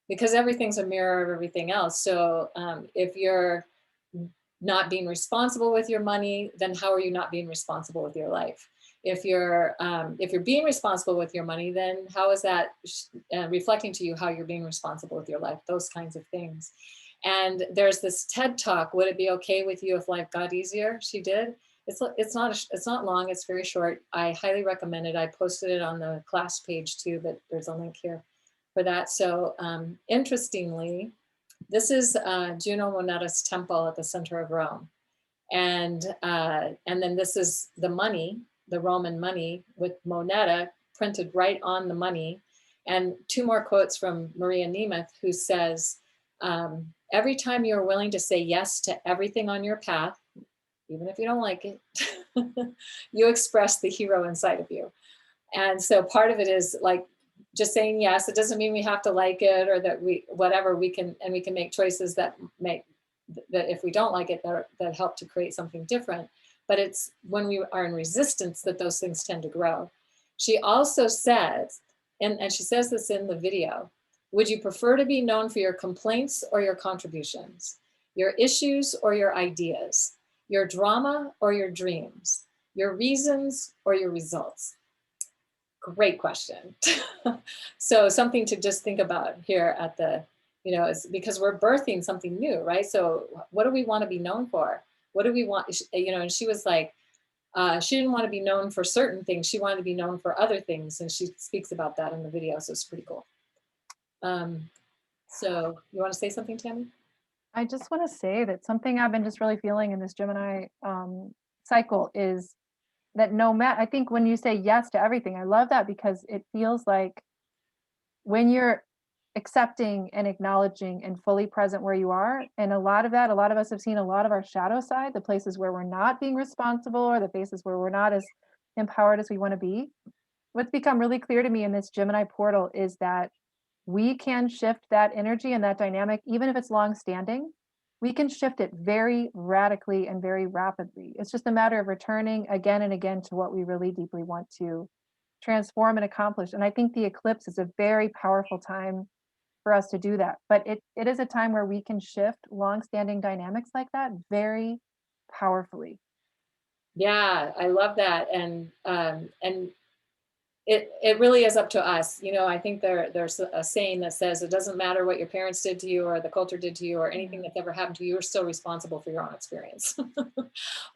because everything's a mirror of everything else. So if you're not being responsible with your money, then how are you not being responsible with your life? If you're being responsible with your money, then how is that reflecting to you how you're being responsible with your life? Those kinds of things. And there's this TED talk, Would It Be Okay With You If Life Got Easier? She did. It's not long. It's very short. I highly recommend it. I posted it on the class page too, but there's a link here for that. So interestingly, this is Juno Moneta's temple at the center of Rome. And then this is the money, the Roman money with moneta printed right on the money. And two more quotes from Maria Nemeth, who says, every time you're willing to say yes to everything on your path, even if you don't like it, you express the hero inside of you. And so part of it is like just saying yes. It doesn't mean we have to like it or that we can make choices that if we don't like it, that help to create something different. But it's when we are in resistance that those things tend to grow. She also says, and she says this in the video, would you prefer to be known for your complaints or your contributions, your issues or your ideas, your drama or your dreams, your reasons or your results? Great question. So something to just think about here at the, is because we're birthing something new, right? So what do we want to be known for? What do we want? And she was like, she didn't want to be known for certain things. She wanted to be known for other things. And she speaks about that in the video. So it's pretty cool. So you want to say something, Tammy? I just want to say that something I've been just really feeling in this Gemini cycle is that no matter, I think when you say yes to everything, I love that because it feels like when you're accepting and acknowledging and fully present where you are, and a lot of us have seen a lot of our shadow side, the places where we're not being responsible or the places where we're not as empowered as we want to be. What's become really clear to me in this Gemini portal is that we can shift that energy and that dynamic, even if it's long standing, we can shift it very radically and very rapidly. It's just a matter of returning again and again to what we really deeply want to transform and accomplish. And I think the eclipse is a very powerful time for us to do that. But it is a time where we can shift long-standing dynamics like that very powerfully. Yeah, I love that. And it really is up to us. I think there's a saying that says it doesn't matter what your parents did to you or the culture did to you or anything that's ever happened to you, you're still responsible for your own experience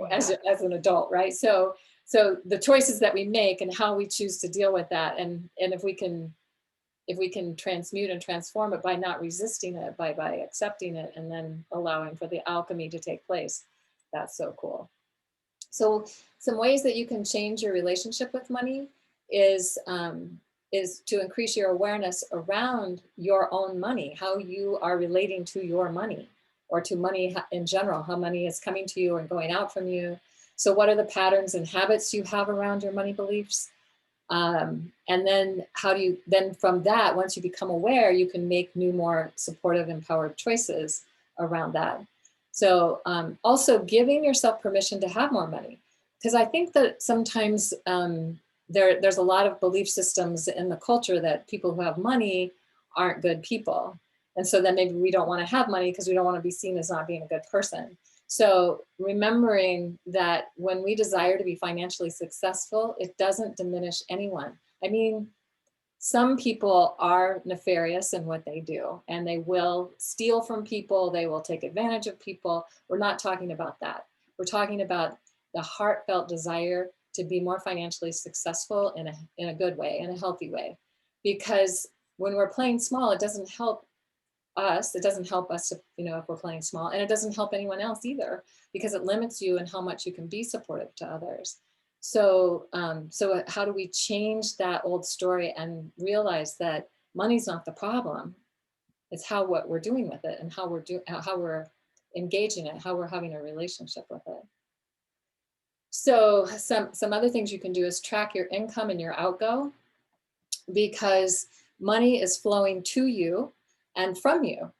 as an adult, right? So the choices that we make and how we choose to deal with that, and if we can transmute and transform it by not resisting it, by accepting it, and then allowing for the alchemy to take place, that's so cool. So some ways that you can change your relationship with money is to increase your awareness around your own money, how you are relating to your money or to money in general, how money is coming to you and going out from you. So what are the patterns and habits you have around your money beliefs? And then then from that, once you become aware, you can make new, more supportive, empowered choices around that. So also giving yourself permission to have more money, because I think that sometimes there's a lot of belief systems in the culture that people who have money aren't good people. And so then maybe we don't want to have money because we don't want to be seen as not being a good person. So remembering that when we desire to be financially successful, it doesn't diminish anyone. I mean, some people are nefarious in what they do, and they will steal from people. They will take advantage of people. We're not talking about that. We're talking about the heartfelt desire to be more financially successful in a good way, in a healthy way. Because when we're playing small, it doesn't help us. It doesn't help us, if we're playing small, and it doesn't help anyone else either, because it limits you in how much you can be supportive to others. So, so how do we change that old story and realize that money's not the problem? It's what we're doing with it and how we're engaging it, how we're having a relationship with it. So some other things you can do is track your income and your outgo, because money is flowing to you and from you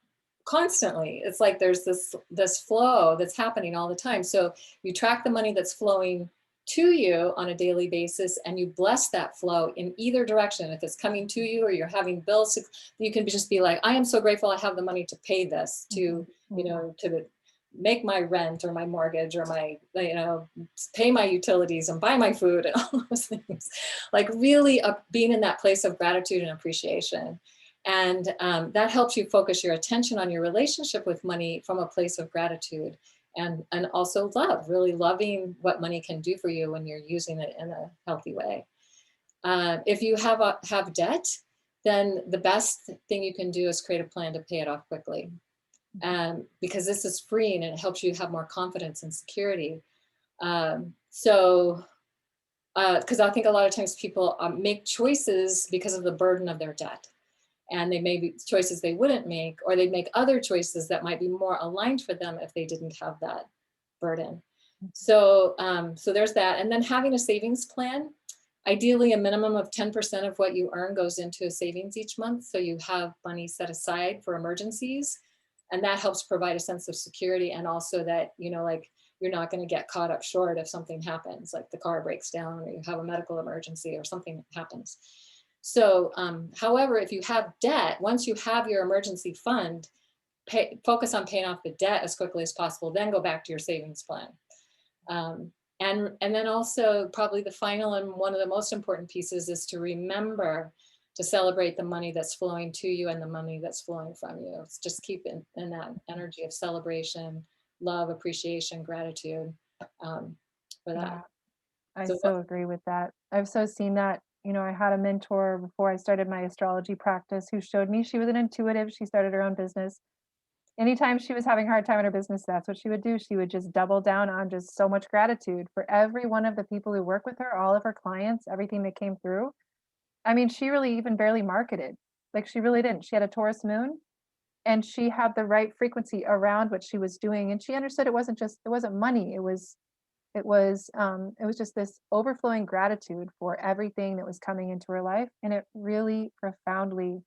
constantly. It's like there's this flow that's happening all the time. So you track the money that's flowing to you on a daily basis, and you bless that flow in either direction. If it's coming to you or you're having bills, you can just be like, I am so grateful I have the money to pay this, to make my rent or my mortgage or my, pay my utilities and buy my food and all those things. Like really being in that place of gratitude and appreciation. And that helps you focus your attention on your relationship with money from a place of gratitude. and also love, really loving what money can do for you when you're using it in a healthy way. If you have debt, then the best thing you can do is create a plan to pay it off quickly. Because this is free and it helps you have more confidence and security. Because I think a lot of times people make choices because of the burden of their debt. And they may be choices they wouldn't make, or they'd make other choices that might be more aligned for them if they didn't have that burden. So there's that. And then having a savings plan, ideally a minimum of 10% of what you earn goes into a savings each month. So you have money set aside for emergencies. And that helps provide a sense of security, and also that, like, you're not going to get caught up short if something happens, like the car breaks down or you have a medical emergency or something happens. So, however, if you have debt, once you have your emergency fund, focus on paying off the debt as quickly as possible, then go back to your savings plan. And then also probably the final and one of the most important pieces is to remember to celebrate the money that's flowing to you and the money that's flowing from you. It's just keep in that energy of celebration, love, appreciation, gratitude for that. Yeah, I so agree with that. I've so seen that. I had a mentor before I started my astrology practice who showed me, she was an intuitive. She started her own business. Anytime she was having a hard time in her business, that's what she would do. She would just double down on just so much gratitude for every one of the people who work with her, all of her clients, everything that came through. I mean, she really even barely marketed. Like, she really didn't. She had a Taurus moon and she had the right frequency around what she was doing. And she understood it wasn't money. It was just this overflowing gratitude for everything that was coming into her life. And it really profoundly,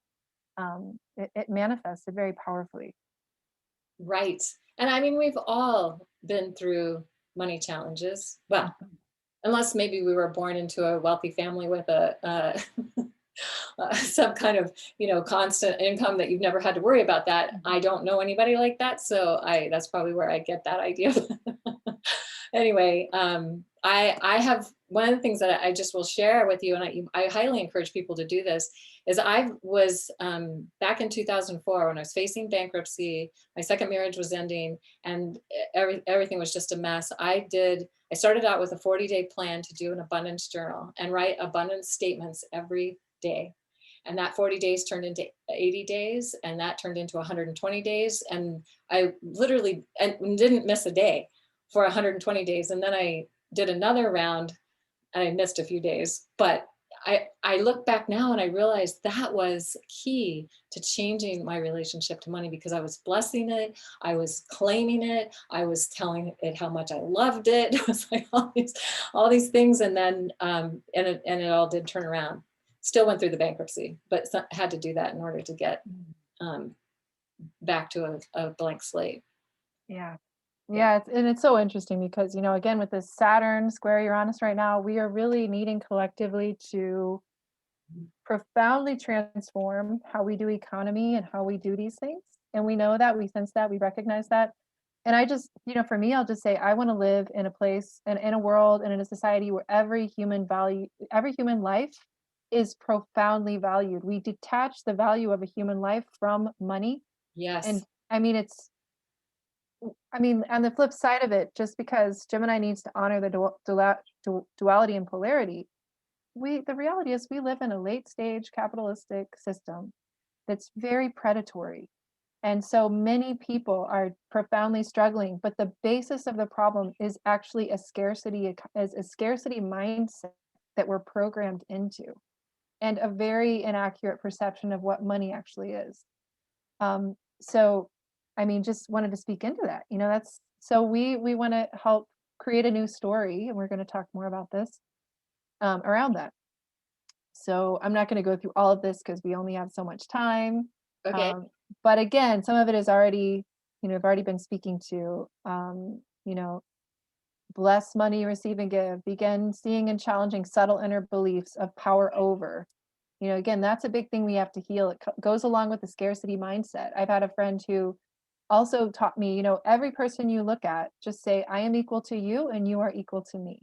it manifested very powerfully. Right. And I mean, we've all been through money challenges. Well, unless maybe we were born into a wealthy family with some kind of, constant income that you've never had to worry about that. I don't know anybody like that. So that's probably where I get that idea. Anyway, I have one of the things that I just will share with you, and I highly encourage people to do this, is I was back in 2004 when I was facing bankruptcy, my second marriage was ending, and everything was just a mess. I started out with a 40-day plan to do an abundance journal and write abundance statements every day. And that 40 days turned into 80 days, and that turned into 120 days. And I literally didn't miss a day for 120 days. And then I did another round and I missed a few days. But I look back now and I realized that was key to changing my relationship to money, because I was blessing it. I was claiming it. I was telling it how much I loved it. It was like all these things. And then, and it all did turn around. Still went through the bankruptcy, but had to do that in order to get back to a blank slate. Yeah. Yeah, it's so interesting because, again, with this Saturn square Uranus right now, we are really needing collectively to profoundly transform how we do economy and how we do these things. And we know that, we sense that, we recognize that. And I just, for me, I'll just say, I want to live in a place and in a world and in a society where every human life is profoundly valued. We detach the value of a human life from money. Yes. And on the flip side of it, just because Gemini needs to honor the duality and polarity, the reality is we live in a late stage capitalistic system that's very predatory. And so many people are profoundly struggling, but the basis of the problem is actually a scarcity mindset that we're programmed into, and a very inaccurate perception of what money actually is. So just wanted to speak into that. So we want to help create a new story, and we're going to talk more about this around that. So I'm not going to go through all of this because we only have so much time. Okay. But again, some of it is already, I've already been speaking to, bless money, receive and give, begin seeing and challenging subtle inner beliefs of power over. Again, that's a big thing we have to heal. It goes along with the scarcity mindset. I've had a friend who also taught me, every person you look at, just say, I am equal to you and you are equal to me.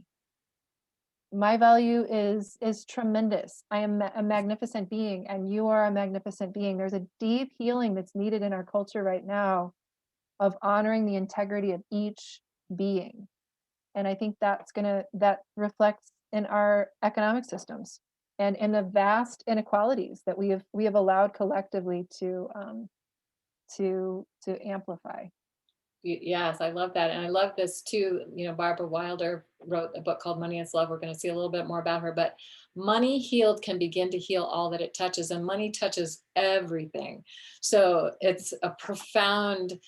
My value is tremendous. I am a magnificent being and you are a magnificent being. There's a deep healing that's needed in our culture right now of honoring the integrity of each being. And I think that reflects in our economic systems and in the vast inequalities that we have allowed collectively to amplify. Yes, I love that. And I love this too. Barbara Wilder wrote a book called Money is Love. We're going to see a little bit more about her, but money healed can begin to heal all that it touches, and money touches everything. So it's a profound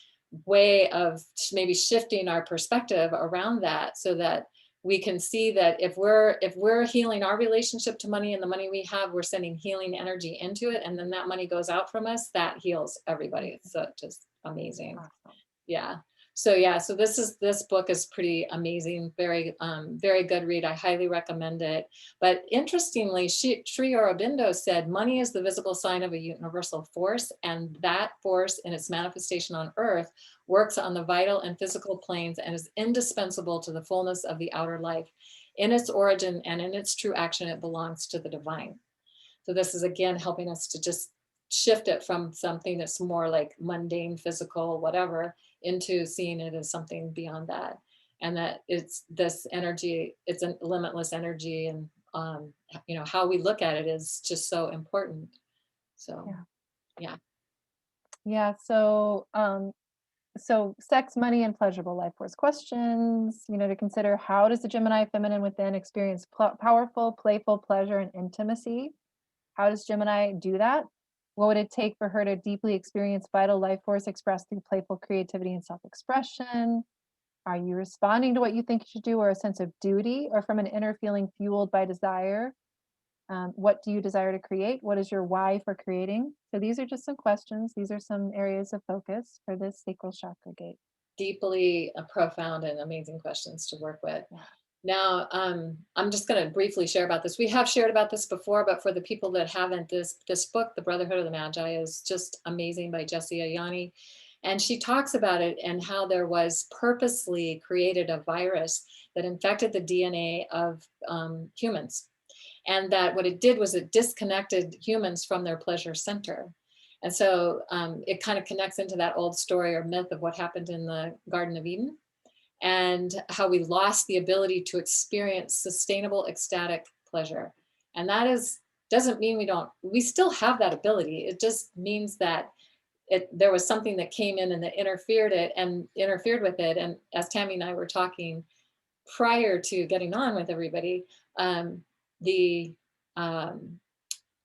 way of maybe shifting our perspective around that, so that we can see that if we're healing our relationship to money and the money we have, we're sending healing energy into it, and then that money goes out from us, that heals everybody. It's just amazing. Awesome. Yeah. So this book is pretty amazing. Very very good read. I highly recommend it. But interestingly, Sri Aurobindo said money is the visible sign of a universal force, and that force in its manifestation on earth works on the vital and physical planes and is indispensable to the fullness of the outer life. In its origin and in its true action, it belongs to the divine. So this is again helping us to just shift it from something that's more like mundane, physical, whatever, into seeing it as something beyond that. And that it's this energy, it's a limitless energy. And, how we look at it is just so important. So, yeah. Yeah. So sex, money, and pleasurable life force questions, to consider: how does the Gemini feminine within experience powerful, playful pleasure and intimacy? How does Gemini do that? What would it take for her to deeply experience vital life force expressed through playful creativity and self-expression? Are you responding to what you think you should do, or a sense of duty, or from an inner feeling fueled by desire? What do you desire to create? What is your why for creating? So these are just some questions. These are some areas of focus for this sacral chakra gate. Deeply profound and amazing questions to work with. Yeah. Now, I'm just going to briefly share about this. We have shared about this before, but for the people that haven't, this book, The Brotherhood of the Magi, is just amazing, by Jessie Ayani. And she talks about it and how there was purposely created a virus that infected the DNA of humans. And that what it did was it disconnected humans from their pleasure center. And so it kind of connects into that old story or myth of what happened in the Garden of Eden, and how we lost the ability to experience sustainable ecstatic pleasure. And that doesn't mean we still have that ability. It just means that there was something that came in and that interfered with it. And as Tammy and I were talking prior to getting on with everybody, the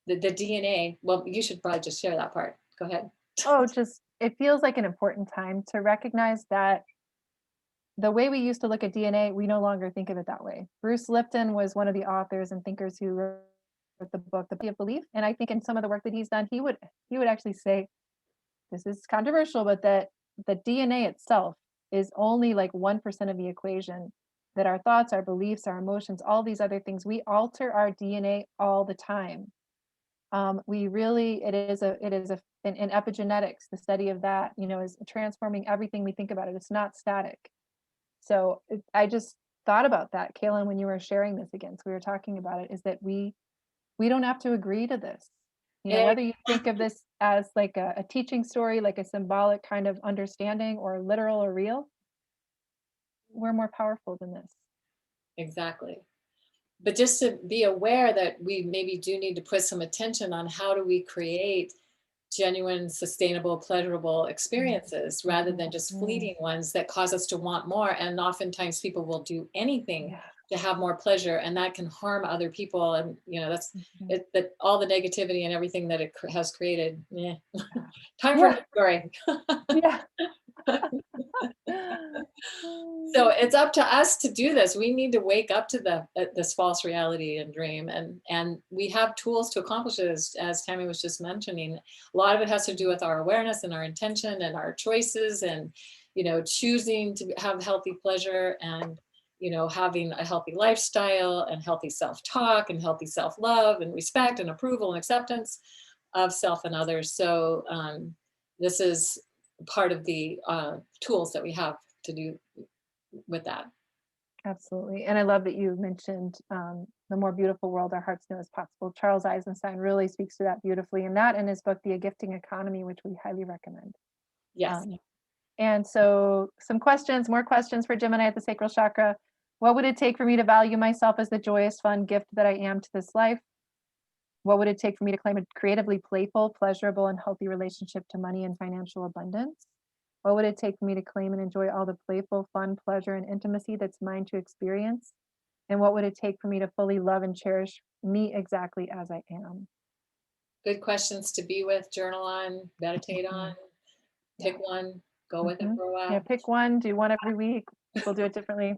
DNA, well, you should probably just share that part. Go ahead. Oh, it feels like an important time to recognize that the way we used to look at DNA, we no longer think of it that way. Bruce Lipton was one of the authors and thinkers who wrote the book, The Body of Belief. And I think in some of the work that he's done, he would actually say, this is controversial, but that the DNA itself is only like 1% of the equation, that our thoughts, our beliefs, our emotions, all these other things, we alter our DNA all the time. It is in epigenetics, the study of that, is transforming everything we think about it. It's not static. So I just thought about that, Kaylin, when you were sharing this again. So we were talking about it, is that we don't have to agree to this. Whether you think of this as like a teaching story, like a symbolic kind of understanding, or literal or real, we're more powerful than this. Exactly. But just to be aware that we maybe do need to put some attention on how do we create genuine, sustainable, pleasurable experiences rather than just fleeting ones that cause us to want more. And oftentimes people will do anything to have more pleasure, and that can harm other people. And that's it, that all the negativity and everything that it has created. Time for a story. Yeah. So it's up to us to do this. We need to wake up to this false reality and dream, and we have tools to accomplish it, as Tammy was just mentioning. A lot of it has to do with our awareness and our intention and our choices, and choosing to have healthy pleasure, and having a healthy lifestyle, and healthy self-talk, and healthy self-love, and respect, and approval, and acceptance of self and others. So this is part of the tools that we have to do with that. Absolutely. And I love that you mentioned the more beautiful world our hearts know is possible. Charles Eisenstein really speaks to that beautifully in his book, The Gifting Economy, which we highly recommend. Yes. And so some questions, more questions for Gemini at the sacral chakra. What would it take for me to value myself as the joyous, fun gift that I am to this life? What would it take for me to claim a creatively playful, pleasurable, and healthy relationship to money and financial abundance? What would it take for me to claim and enjoy all the playful, fun, pleasure, and intimacy that's mine to experience? And what would it take for me to fully love and cherish me exactly as I am? Good questions to be with, journal on, meditate on, pick one, go with it for a while. Yeah, pick one, do one every week. People do it differently.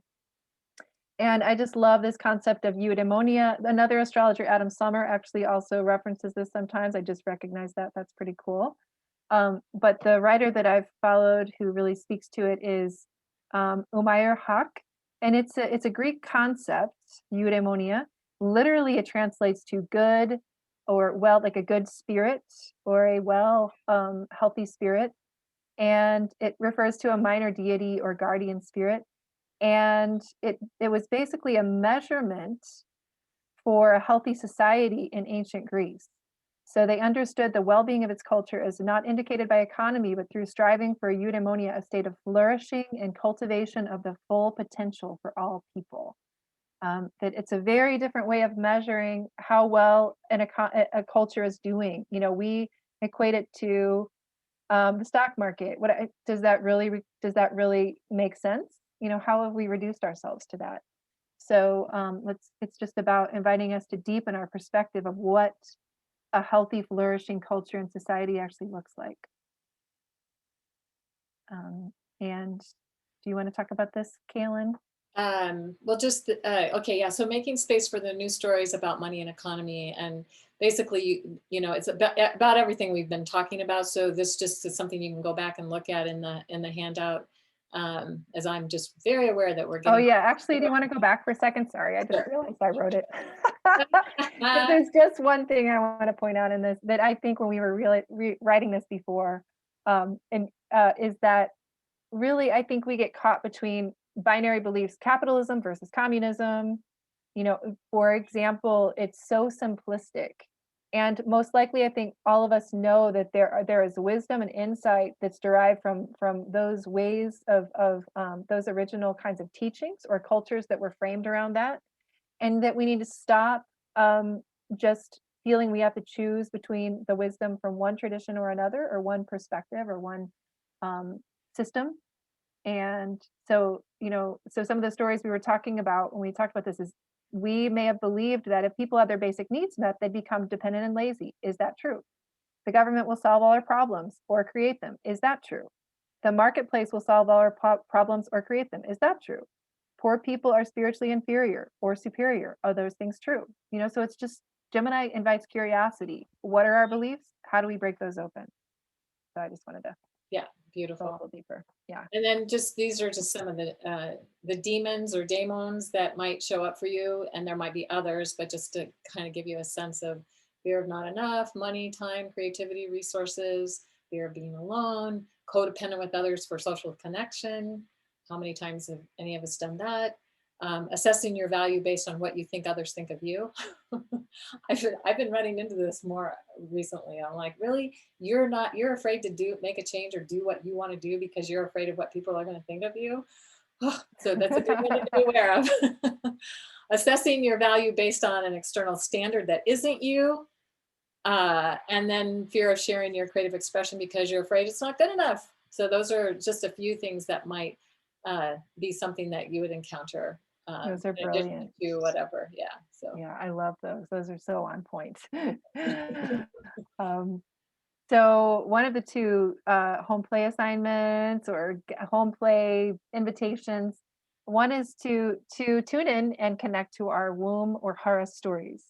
And I just love this concept of eudaimonia. Another astrologer, Adam Sommer, actually also references this sometimes. I just recognize that. That's pretty cool. But the writer that I've followed who really speaks to it is Umair Haq. And it's a Greek concept, eudaimonia. Literally, it translates to good or well, like a good spirit or a well, healthy spirit. And it refers to a minor deity or guardian spirit. And it was basically a measurement for a healthy society in ancient Greece. So they understood the well-being of its culture is not indicated by economy, but through striving for eudaimonia, a state of flourishing and cultivation of the full potential for all people. That it's a very different way of measuring how well a culture is doing. You know, we equate it to the stock market. Does that really make sense? You know, how have we reduced ourselves to that? So it's just about inviting us to deepen our perspective of what a healthy, flourishing culture and society actually looks like. And do you want to talk about this, Kaylin? Well, just okay, yeah. So making space for the news stories about money and economy, and basically, you know, it's about everything we've been talking about. So this just is something you can go back and look at in the handout. As I'm just very aware that we're getting. Oh yeah, actually, do you want to go back for a second? Sorry, I just realized I wrote it. But there's just one thing I want to point out in this that I think when we were really writing this before, is that really I think we get caught between binary beliefs, capitalism versus communism. You know, for example, it's so simplistic. And most likely, I think all of us know that there is wisdom and insight that's derived from those ways of those original kinds of teachings or cultures that were framed around that, and that we need to stop just feeling we have to choose between the wisdom from one tradition or another, or one perspective or one system. And so, you know, so some of the stories we were talking about when we talked about this is we may have believed that if people had their basic needs met, they'd become dependent and lazy. Is that true? The government will solve all our problems or create them. Is that true? The marketplace will solve all our problems or create them. Is that true? Poor people are spiritually inferior or superior. Are those things true? You know, so it's just Gemini invites curiosity. What are our beliefs? How do we break those open? So I just wanted to Yeah, go a beautiful. little deeper. Yeah. And then just these are just some of the demons or daemons that might show up for you, and there might be others, but just to kind of give you a sense of fear of not enough, money, time, creativity, resources, fear of being alone, codependent with others for social connection. How many times have any of us done that? Assessing your value based on what you think others think of you. I've been running into this more recently. I'm like, really? You're afraid to make a change or do what you want to do because you're afraid of what people are going to think of you. So that's a big one to be aware of. Assessing your value based on an external standard that isn't you. And then fear of sharing your creative expression because you're afraid it's not good enough. So those are just a few things that might be something that you would encounter. Those are brilliant. To whatever, yeah. So yeah, I love those. Those are so on point. So one of the two home play assignments or home play invitations, one is to tune in and connect to our womb or Hara stories.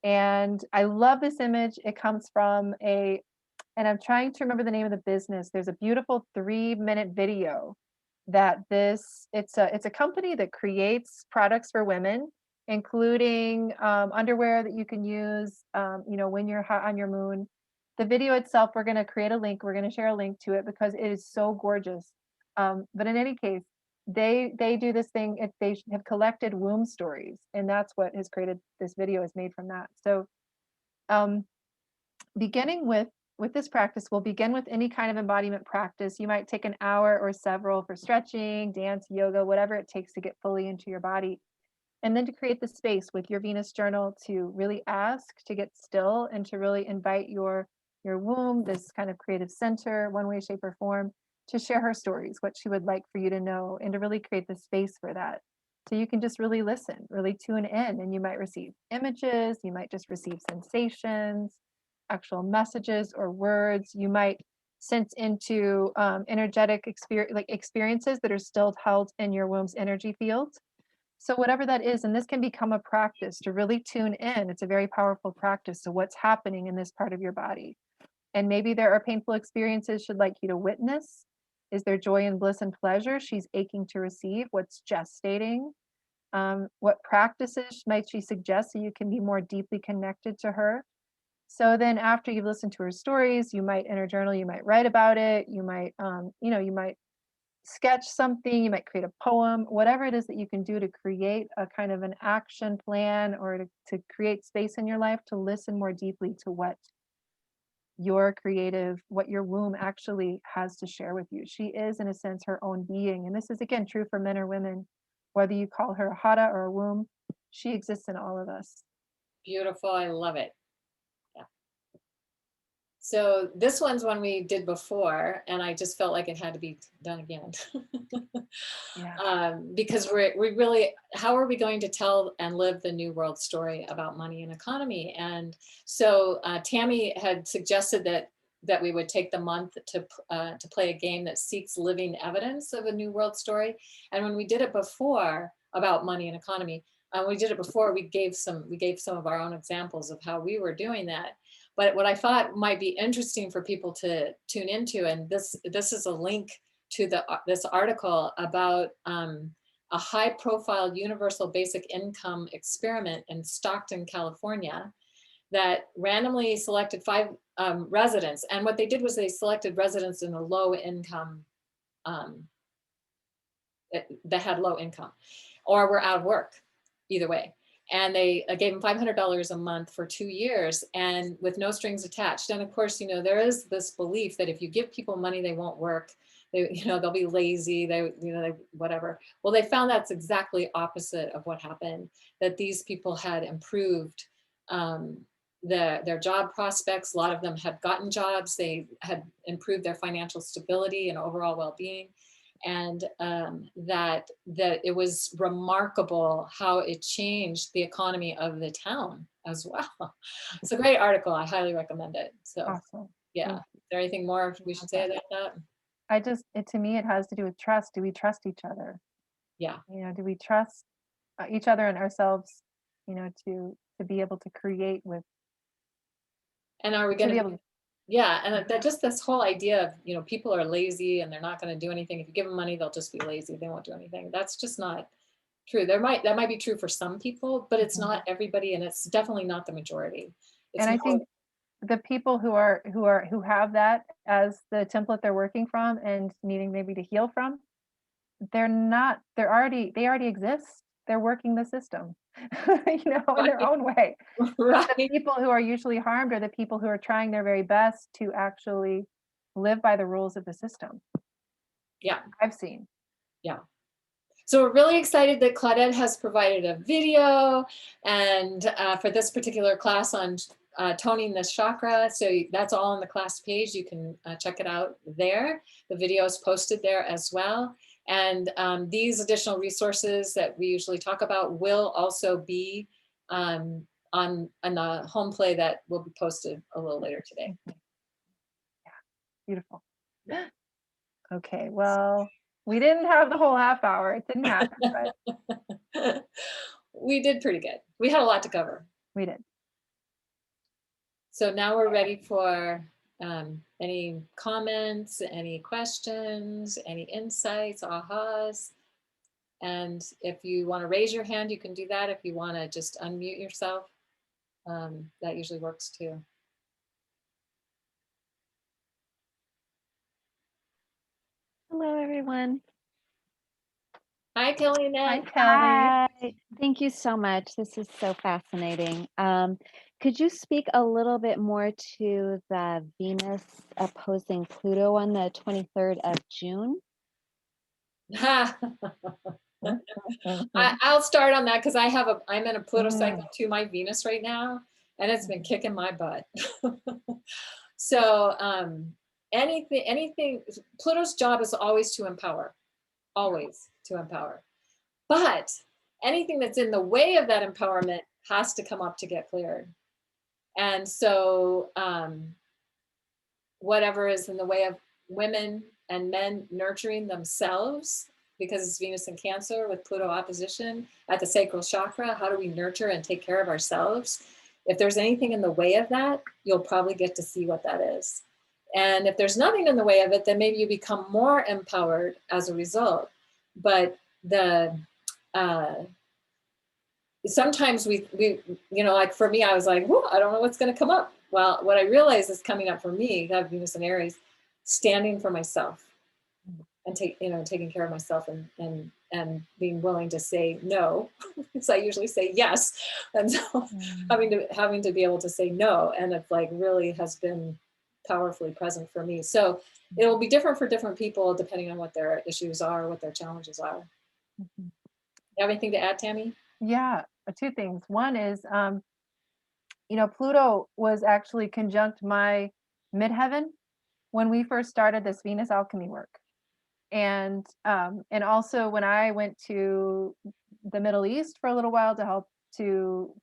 And I love this image. It comes from and I'm trying to remember the name of the business. There's a beautiful 3-minute video that it's a company that creates products for women, including underwear that you can use, you know, when you're on your moon. The video itself, we're going to create a link. We're going to share a link to it because it is so gorgeous. But in any case, they do this thing. They have collected womb stories, and that's what has created this video is made from that. So beginning with with this practice, we'll begin with any kind of embodiment practice. You might take an hour or several for stretching, dance, yoga, whatever it takes to get fully into your body. And then to create the space with your Venus journal to really ask to get still and to really invite your womb, this kind of creative center, one way, shape, or form, to share her stories, what she would like for you to know, and to really create the space for that. So you can just really listen, really tune in, and you might receive images, you might just receive sensations, actual messages or words. You might sense into energetic experiences that are still held in your womb's energy field. So whatever that is, and this can become a practice to really tune in. It's a very powerful practice to what's happening in this part of your body. And maybe there are painful experiences she'd like you to witness. Is there joy and bliss and pleasure she's aching to receive? What's gestating? What practices might she suggest so you can be more deeply connected to her? So then after you've listened to her stories, you might in her journal, you might write about it. You might, you might sketch something, you might create a poem, whatever it is that you can do to create a kind of an action plan or to create space in your life to listen more deeply to what what your womb actually has to share with you. She is, in a sense, her own being. And this is, again, true for men or women, whether you call her a hara or a womb, she exists in all of us. Beautiful. I love it. So this one's one we did before, and I just felt like it had to be done again. Because we really, how are we going to tell and live the new world story about money and economy? And so Tammy had suggested that we would take the month to play a game that seeks living evidence of a new world story. And when we did it before about money and economy, we gave some of our own examples of how we were doing that. But what I thought might be interesting for people to tune into, and this is a link to this article about a high-profile universal basic income experiment in Stockton, California, that randomly selected 5 residents. And what they did was they selected residents in a low income, that had low income or were out of work, either way. And they gave them $500 a month for 2 years and with no strings attached. And of course, there is this belief that if you give people money, they won't work. They'll be lazy, whatever. Well, they found that's exactly opposite of what happened, that these people had improved their job prospects. A lot of them had gotten jobs. They had improved their financial stability and overall well-being. And that it was remarkable how it changed the economy of the town as well. It's a great article. I highly recommend it. So, awesome. Yeah. Is there anything more we should say about that? To me, it has to do with trust. Do we trust each other? Yeah. Do we trust each other and ourselves, to be able to create with. And are we going to be Yeah, and that just this whole idea of, people are lazy and they're not going to do anything. If you give them money, they'll just be lazy. They won't do anything. That's just not true. That might be true for some people, but it's not everybody, and it's definitely not the majority. And I think the people who have that as the template they're working from and needing maybe to heal from, they already exist. They're working the system, in their own way. Right. The people who are usually harmed are the people who are trying their very best to actually live by the rules of the system. Yeah. I've seen. Yeah. So we're really excited that Claudette has provided a video and for this particular class on toning the chakra. So that's all on the class page. You can check it out there. The video is posted there as well. And these additional resources that we usually talk about will also be on the home play that will be posted a little later today. Yeah, beautiful. Okay, well, we didn't have the whole half hour. It didn't happen, but we did pretty good. We had a lot to cover. We did. So now we're ready for any comments, any questions, any insights, ahas. And if you want to raise your hand, you can do that. If you want to just unmute yourself, that usually works too. Hello, everyone. Hi, Kelly. Hi, Kelly. Hi. Thank you so much. This is so fascinating. Could you speak a little bit more to the Venus opposing Pluto on the 23rd of June? I'll start on that because I'm in a Pluto cycle to my Venus right now, and it's been kicking my butt. So anything, Pluto's job is always to empower, always to empower. But anything that's in the way of that empowerment has to come up to get cleared. And so whatever is in the way of women and men nurturing themselves, because it's Venus in Cancer with Pluto opposition at the sacral chakra, how do we nurture and take care of ourselves? If there's anything in the way of that, you'll probably get to see what that is. And if there's nothing in the way of it, then maybe you become more empowered as a result. But sometimes we, like for me, I was like, whoa, I don't know what's going to come up. Well, what I realize is coming up for me, I have Venus in Aries, standing for myself and taking care of myself and being willing to say no, because I usually say yes. And so having to be able to say no, and it like really has been powerfully present for me. So it will be different for different people depending on what their issues are, what their challenges are. You have anything to add, Tammy? Yeah, two things. One is, Pluto was actually conjunct my midheaven when we first started this Venus alchemy work. And also when I went to the Middle East for a little while to help to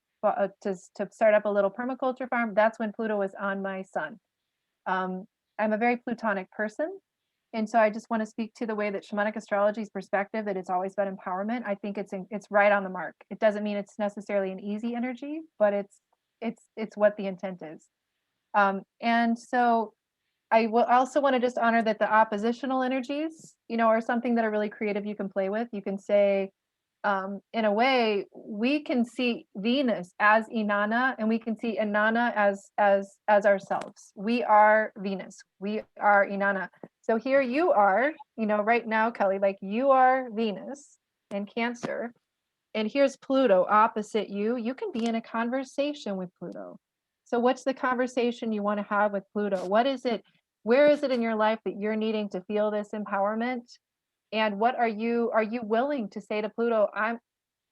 start up a little permaculture farm, that's when Pluto was on my sun. I'm a very Plutonic person. And so I just want to speak to the way that shamanic astrology's perspective, that it's always about empowerment. I think it's right on the mark. It doesn't mean it's necessarily an easy energy, but it's what the intent is. And so I will also want to just honor that the oppositional energies, are something that are really creative you can play with. You can say, in a way, we can see Venus as Inanna, and we can see Inanna as ourselves. We are Venus. We are Inanna. So here you are, right now, Kelly, like you are Venus in Cancer, and here's Pluto opposite you. You can be in a conversation with Pluto. So what's the conversation you want to have with Pluto? What is it? Where is it in your life that you're needing to feel this empowerment? And what are you willing to say to Pluto?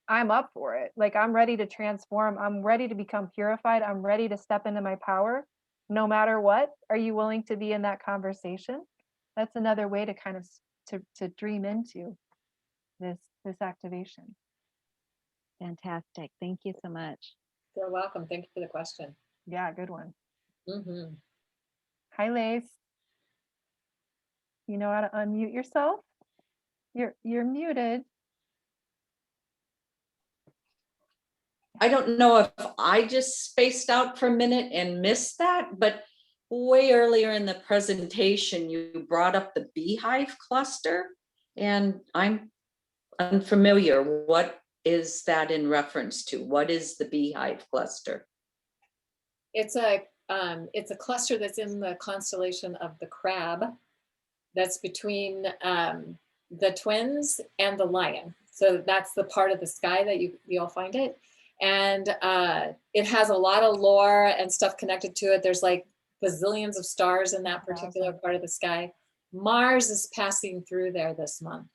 I'm up for it. Like, I'm ready to transform. I'm ready to become purified. I'm ready to step into my power no matter what. Are you willing to be in that conversation? That's another way to kind of to dream into this activation. Fantastic. Thank you so much. You're welcome. Thank you for the question. Yeah, good one. Mm-hmm. Hi, Lace. You know how to unmute yourself? You're muted. I don't know if I just spaced out for a minute and missed that, but way earlier in the presentation, you brought up the beehive cluster, and I'm unfamiliar. What is that in reference to? What is the beehive cluster? It's a cluster that's in the constellation of the Crab, that's between the Twins and the Lion. So that's the part of the sky that you'll find it. And it has a lot of lore and stuff connected to it. There's like bazillions of stars in that particular part of the sky. Mars is passing through there this month.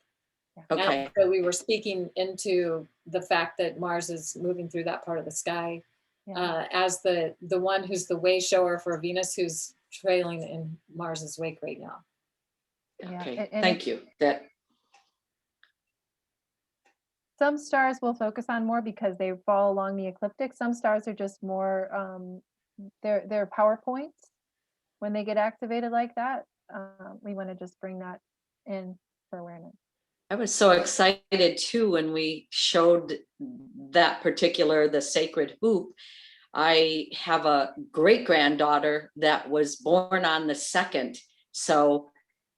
Okay. And so we were speaking into the fact that Mars is moving through that part of the sky as the one who's the way shower for Venus, who's trailing in Mars's wake right now. Okay, thank you. That some stars will focus on more because they fall along the ecliptic. Some stars are just more, they're power points. When they get activated like that, we want to just bring that in for awareness. I was so excited too when we showed that particular, the sacred hoop. I have a great granddaughter that was born on the 2nd. So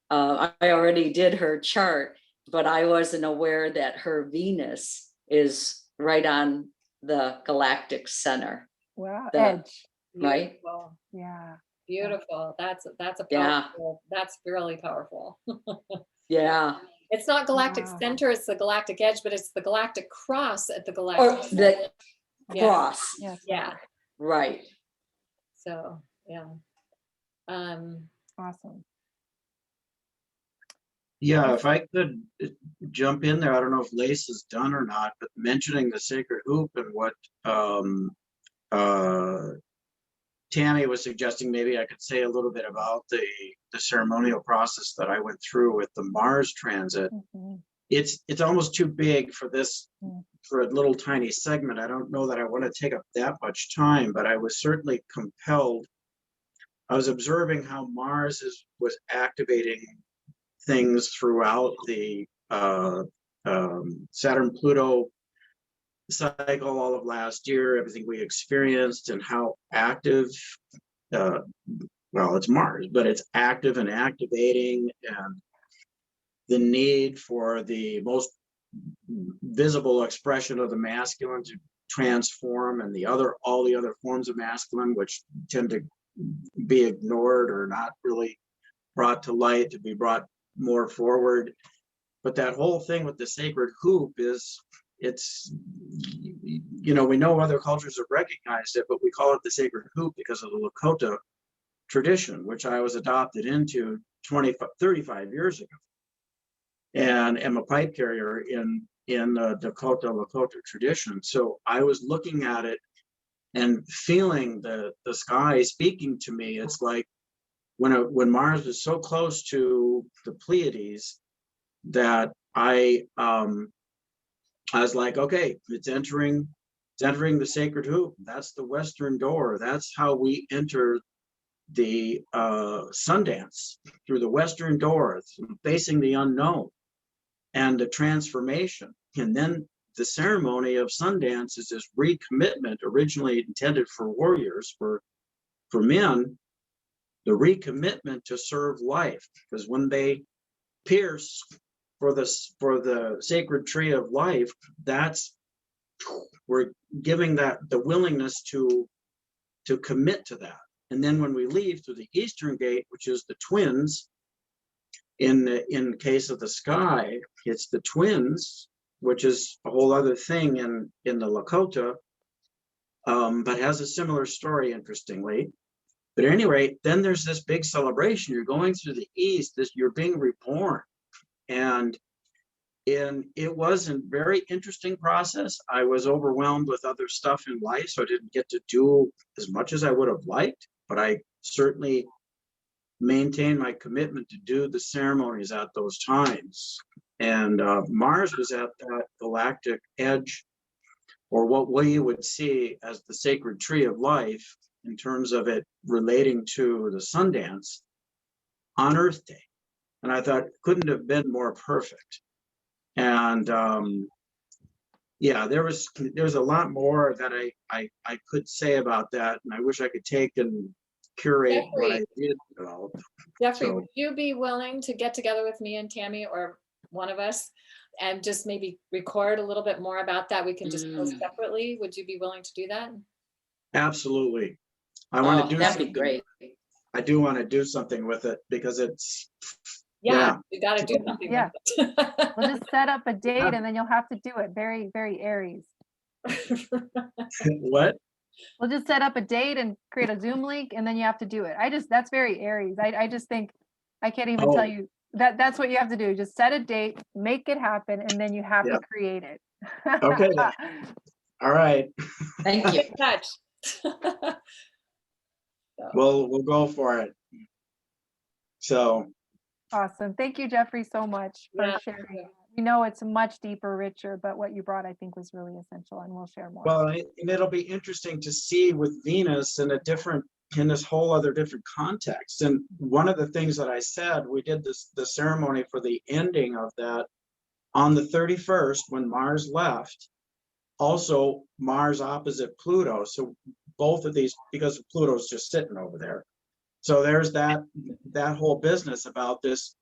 I already did her chart, but I wasn't aware that her Venus is right on the galactic center. Wow, edge. Right? Beautiful. Yeah. Beautiful. That's a powerful, that's really powerful. Yeah. It's not galactic center, it's the galactic edge, but it's the galactic cross at the galactic or the cross. Yes. Yeah. Right. So yeah. Awesome. Yeah, if I could jump in there, I don't know if Lace is done or not, but mentioning the sacred hoop and what Tammy was suggesting, maybe I could say a little bit about the ceremonial process that I went through with the Mars transit. It's almost too big for this, for a little tiny segment. I don't know that I want to take up that much time, but I was certainly compelled. I was observing how Mars was activating things throughout the Saturn-Pluto cycle all of last year, everything we experienced, and how active, well, it's Mars, but it's active and activating, and the need for the most visible expression of the masculine to transform, and all the other forms of masculine, which tend to be ignored or not really brought to light, to be brought more forward. But that whole thing with the sacred hoop it's, we know other cultures have recognized it, but we call it the sacred hoop because of the Lakota tradition, which I was adopted into 35 years ago, and am a pipe carrier in the Lakota tradition. So I was looking at it and feeling the sky speaking to me. It's like when Mars was so close to the Pleiades that I was like, okay, it's entering the sacred hoop. That's the western door. That's how we enter the Sundance, through the western door, facing the unknown and the transformation. And then the ceremony of Sundance is this recommitment, originally intended for warriors, for men, the recommitment to serve life. Because when they pierce for the sacred tree of life, we're giving that the willingness to commit to that. And then when we leave through the eastern gate, which is the twins, in the case of the sky, it's the twins, which is a whole other thing in the Lakota, but has a similar story, interestingly. But at any rate, then there's this big celebration. You're going through the east, you're being reborn. And it was a very interesting process. I was overwhelmed with other stuff in life, so I didn't get to do as much as I would have liked, but I certainly maintained my commitment to do the ceremonies at those times. And Mars was at that galactic edge, or what we would see as the sacred tree of life, in terms of it relating to the Sundance on Earth Day. And I thought, couldn't have been more perfect. And yeah, there's a lot more that I could say about that, and I wish I could take and curate Jeffrey, what I did. Jeffrey, would you be willing to get together with me and Tammy, or one of us, and just maybe record a little bit more about that? We can just post separately. Would you be willing to do that? Absolutely. I want to do that'd something. be great. I do want to do something with it, because it's you got to do something with it. We'll just set up a date and then you'll have to do it. Very, very Aries. What? We'll just set up a date and create a Zoom link, and then you have to do it. That's very Aries. I just think, I can't even tell you that's what you have to do. Just set a date, make it happen, and then you have to create it. Okay. All right. Thank you. Touch. We'll go for it. So awesome. Thank you, Jeffrey, so much for sharing. We know it's much deeper, richer, but what you brought, I think, was really essential, and we'll share more. Well, and it'll be interesting to see with Venus in this whole other different context. And one of the things that I said, we did the ceremony for the ending of that on the 31st, when Mars left. Also, Mars opposite Pluto. So both of these, because Pluto's just sitting over there. So there's that whole business about this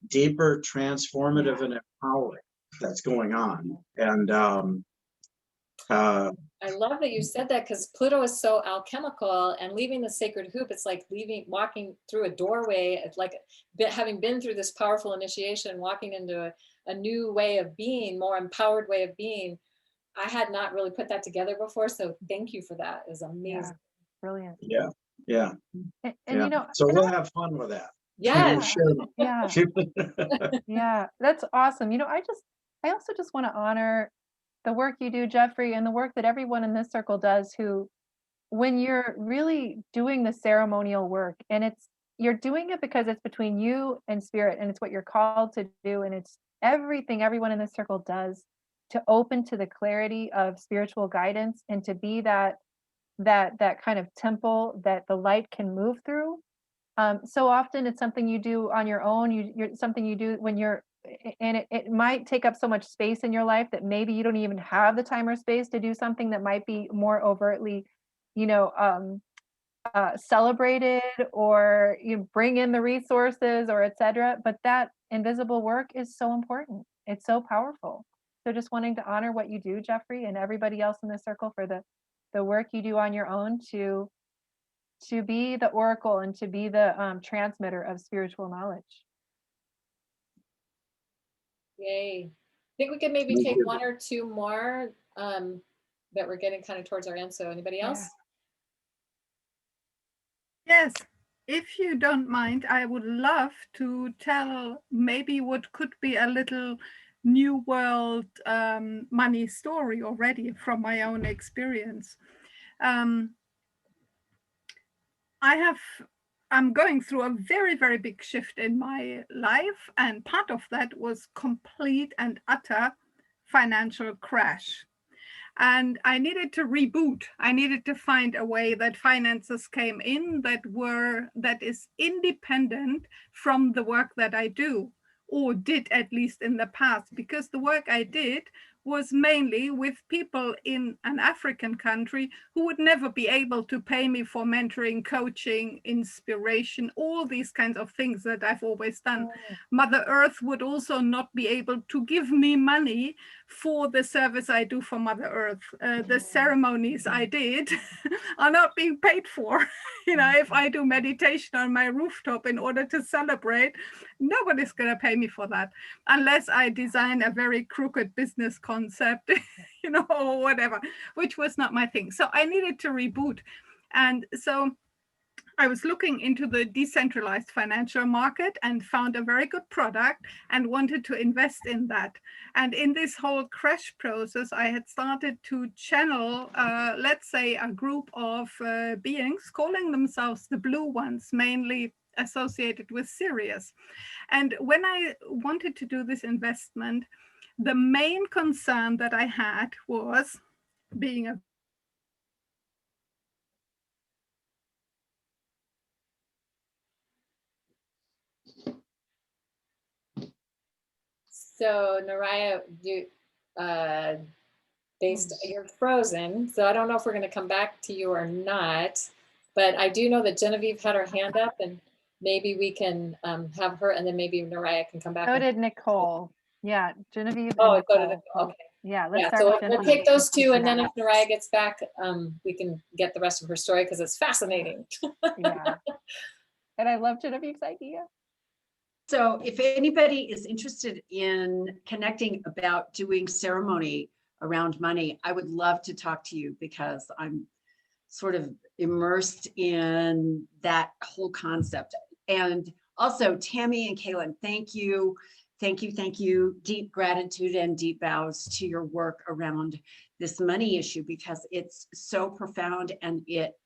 deeper, transformative, and empowering that's going on. And I love that you said that, because Pluto is so alchemical, and leaving the sacred hoop, it's like walking through a doorway. It's like having been through this powerful initiation, walking into a new way of being, more empowered way of being. I had not really put that together before, so thank you for that. It was amazing. brilliant. Yeah, yeah, And yeah. you know, So and we'll have fun with that. Yes. Sure. yeah, yeah, that's awesome. You know, I also just want to honor the work you do, Jeffrey, and the work that everyone in this circle does who, when you're really doing the ceremonial work, and you're doing it because it's between you and spirit, and it's what you're called to do, and it's everything everyone in this circle does to open to the clarity of spiritual guidance and to be that kind of temple that the light can move through. So often it's something you do on your own. You're something you do when you're, and it might take up so much space in your life that maybe you don't even have the time or space to do something that might be more overtly, you know, celebrated, or you bring in the resources, or etc. But that invisible work is so important. It's so powerful. So just wanting to honor what you do, Jeffrey, and everybody else in the circle for the work you do on your own to be the oracle and to be the transmitter of spiritual knowledge. Yay. I think we could maybe Thank take you. one or two more that we're getting kind of towards our end. So anybody else? Yes, if you don't mind, I would love to tell maybe what could be a little new world money story already from my own experience. I'm going through a very, very big shift in my life, and part of that was complete and utter financial crash. And I needed to reboot. I needed to find a way that finances came in that is independent from the work that I do, or did at least in the past, because the work I did was mainly with people in an African country who would never be able to pay me for mentoring, coaching, inspiration, all these kinds of things that I've always done. Mother Earth would also not be able to give me money for the service I do for Mother Earth. The ceremonies I did are not being paid for. You know, if I do meditation on my rooftop in order to celebrate, nobody's going to pay me for that unless I design a very crooked business concept, you know, or whatever, which was not my thing. So I needed to reboot. And so I was looking into the decentralized financial market and found a very good product and wanted to invest in that. And in this whole crash process, I had started to channel, let's say, a group of beings calling themselves the Blue Ones, mainly associated with Sirius. And when I wanted to do this investment, the main concern that I had was being a So Naraya, you're frozen. So I don't know if we're going to come back to you or not, but I do know that Genevieve had her hand up, and maybe we can have her, and then maybe Naraya can come back. So did Nicole. Yeah, Genevieve. Oh, and so did Nicole. Nicole. Okay. Yeah, let's Yeah, start so with we'll Genevieve. take those two, and then if Naraya gets back, we can get the rest of her story because it's fascinating. Yeah. And I love Genevieve's idea. So if anybody is interested in connecting about doing ceremony around money, I would love to talk to you because I'm sort of immersed in that whole concept. And also Tammy and Kaylin, thank you. Thank you, thank you. Deep gratitude and deep bows to your work around this money issue because it's so profound, and it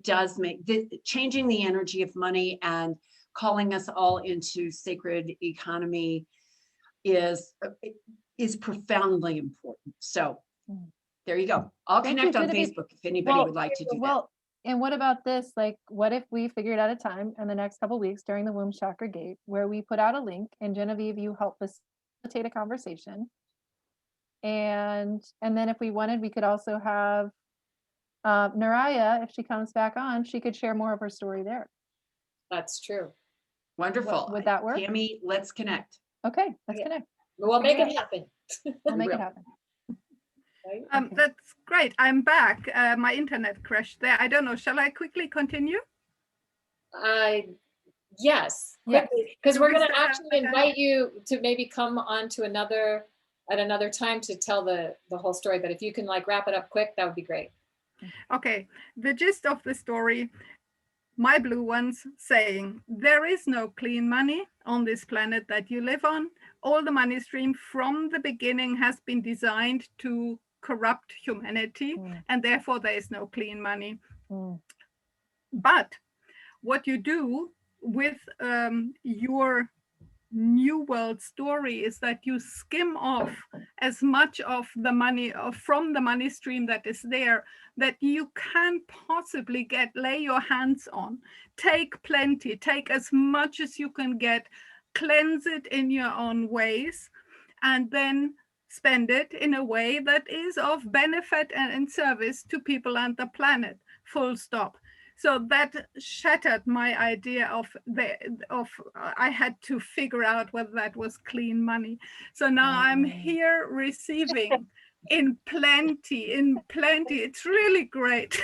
does make changing the energy of money and calling us all into sacred economy is profoundly important. So there you go. I'll connect on Facebook if anybody would like to do that. Well, and what about this? Like, what if we figured out a time in the next couple of weeks during the womb chakra gate where we put out a link, and Genevieve, you help facilitate a conversation. And then if we wanted, we could also have Naraya, if she comes back on, she could share more of her story there. That's true. Wonderful. Would that work? Tammy, let's connect. Okay, let's connect. We'll make it happen. We'll make it happen. Right? That's great. I'm back. My internet crashed there. I don't know. Shall I quickly continue? Yes, quickly, because we're going to actually invite you to maybe come on to another time to tell the whole story. But if you can like wrap it up quick, that would be great. Okay, the gist of the story, my blue ones saying, there is no clean money on this planet that you live on. All the money stream from the beginning has been designed to corrupt humanity, and therefore there is no clean money. But what you do with your new world story is that you skim off as much of the money from the money stream that is there that you can possibly lay your hands on. Take plenty, take as much as you can get, cleanse it in your own ways, and then spend it in a way that is of benefit and in service to people and the planet, full stop. So that shattered my idea of I had to figure out whether that was clean money. So now I'm here receiving in plenty. It's really great.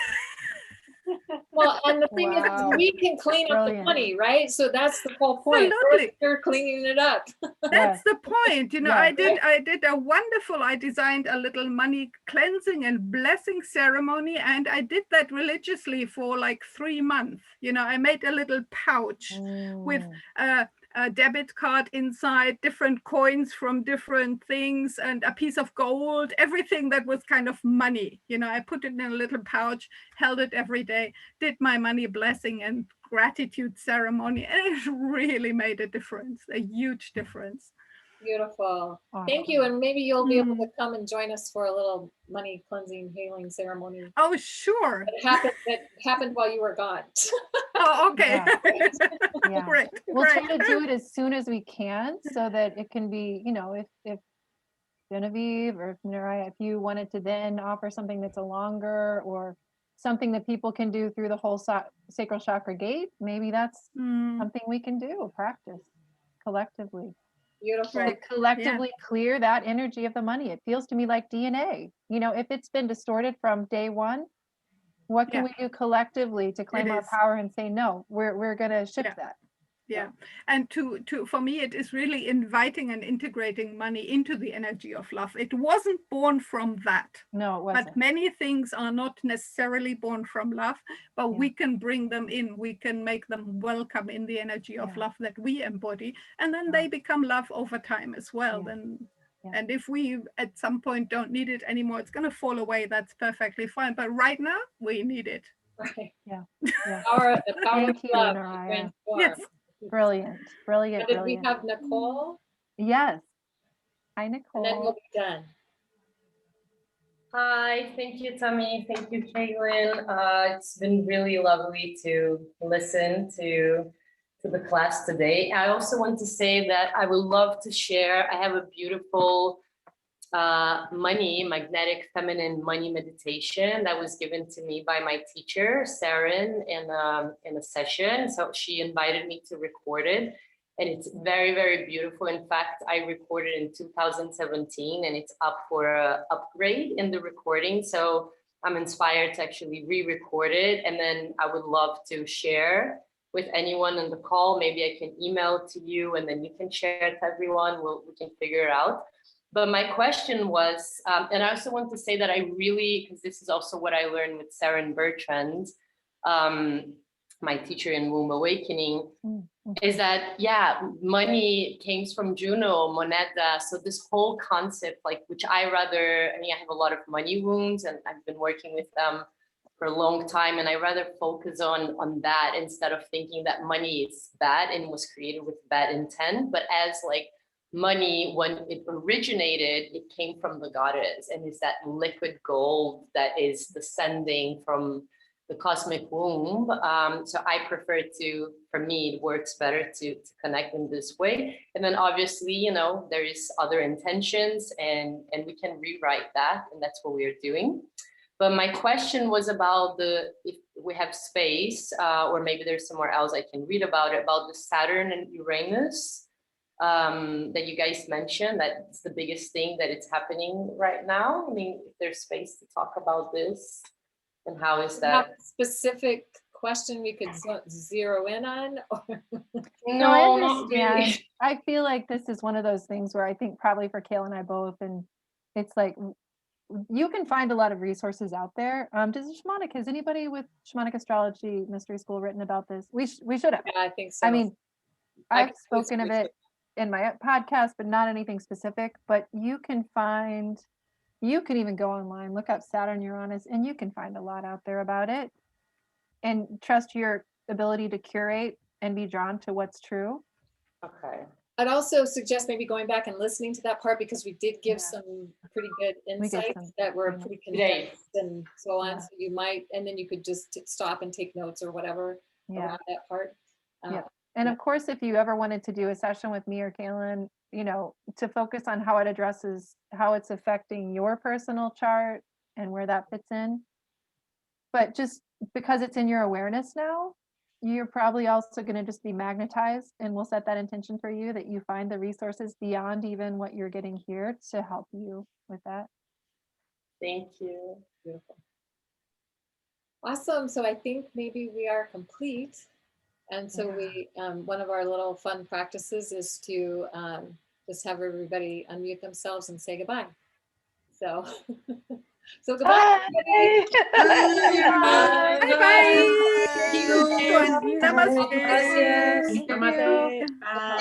Well, and the thing is, we can clean up the money, right? So that's the whole point. Absolutely. You're cleaning it up. That's the point. You know, I designed a little money cleansing and blessing ceremony, and I did that religiously for like 3 months. You know, I made a little pouch with a debit card inside, different coins from different things, and a piece of gold, everything that was kind of money. You know, I put it in a little pouch, held it every day, did my money blessing and gratitude ceremony, and it really made a difference, a huge difference. Beautiful. Thank you. And maybe you'll be able to come and join us for a little money cleansing, healing ceremony. Oh, sure. It happened while you were gone. Oh, okay. Yeah. Great. We'll try to do it as soon as we can so that it can be, you know, if Genevieve or if Naraya, if you wanted to then offer something that's a longer or something that people can do through the whole sacral chakra gate, maybe that's something we can do, practice collectively. Beautiful. To collectively clear that energy of the money. It feels to me like DNA. You know, if it's been distorted from day one, what can we do collectively to claim our power and say, no, we're going to shift that. Yeah. And for me, it is really inviting and integrating money into the energy of love. It wasn't born from that. No, it wasn't. But many things are not necessarily born from love, but we can bring them in. We can make them welcome in the energy of love that we embody. And then they become love over time as well. And if we at some point don't need it anymore, it's going to fall away. That's perfectly fine. But right now we need it. Right. Yeah. The power Thank of you, love. Naraya. Yes. Brilliant. Did we have Nicole? Yes. Hi, Nicole. And then we'll be done. Hi, thank you, Tammy. Thank you, Caitlin. It's been really lovely to listen to the class today. I also want to say that I would love to share. I have a beautiful magnetic feminine money meditation that was given to me by my teacher, Saren, in a session. So she invited me to record it. And it's very, very beautiful. In fact, I recorded in 2017 and it's up for an upgrade in the recording. So I'm inspired to actually re-record it. And then I would love to share with anyone on the call. Maybe I can email it to you and then you can share it to everyone. We can figure it out. But my question was, and I also want to say that I really, because this is also what I learned with Saren Bertrand, my teacher in Womb Awakening, is that, money came from Juno, moneda. So this whole concept, like, which I have a lot of money wounds and I've been working with them for a long time. And I rather focus on that instead of thinking that money is bad and was created with bad intent. But as like money, when it originated, it came from the goddess and is that liquid gold that is descending from the cosmic womb. So I prefer for me, it works better to connect in this way. And then obviously, there is other intentions and we can rewrite that. And that's what we're doing. But my question was about if we have space, or maybe there's somewhere else I can read about it, about the Saturn and Uranus that you guys mentioned, that's the biggest thing that it's happening right now. I mean, if there's space to talk about this. And how is that? Specific question we could zero in on? No, I understand. Really. I feel like this is one of those things where I think probably for Kayla and I both, and it's like you can find a lot of resources out there. Does shamanic, has anybody with shamanic astrology mystery school written about this? We should have. Yeah, I think so. I mean, I I've could use spoken of it in my podcast, but not anything specific. But you can even go online, look up Saturn Uranus, and you can find a lot out there about it. And trust your ability to curate and be drawn to what's true. Okay. I'd also suggest maybe going back and listening to that part, because we did give Yeah. some pretty good We did insights some- that were yeah. pretty condensed and so on. Yeah. So you might, and then you could just stop and take notes or whatever Yeah. around that part. Yeah. And of course, if you ever wanted to do a session with me or Kaylin, you know, to focus on how it addresses, how it's affecting your personal chart and where that fits in. But just because it's in your awareness now, you're probably also going to just be magnetized, and we'll set that intention for you that you find the resources beyond even what you're getting here to help you with that. Thank you. Beautiful. Awesome. So I think maybe we are complete. And so we, one of our little fun practices is to just have everybody unmute themselves and say goodbye. So, so goodbye. Bye. Bye-bye. Thank you. Namaste. Gracias. Namaste. Bye.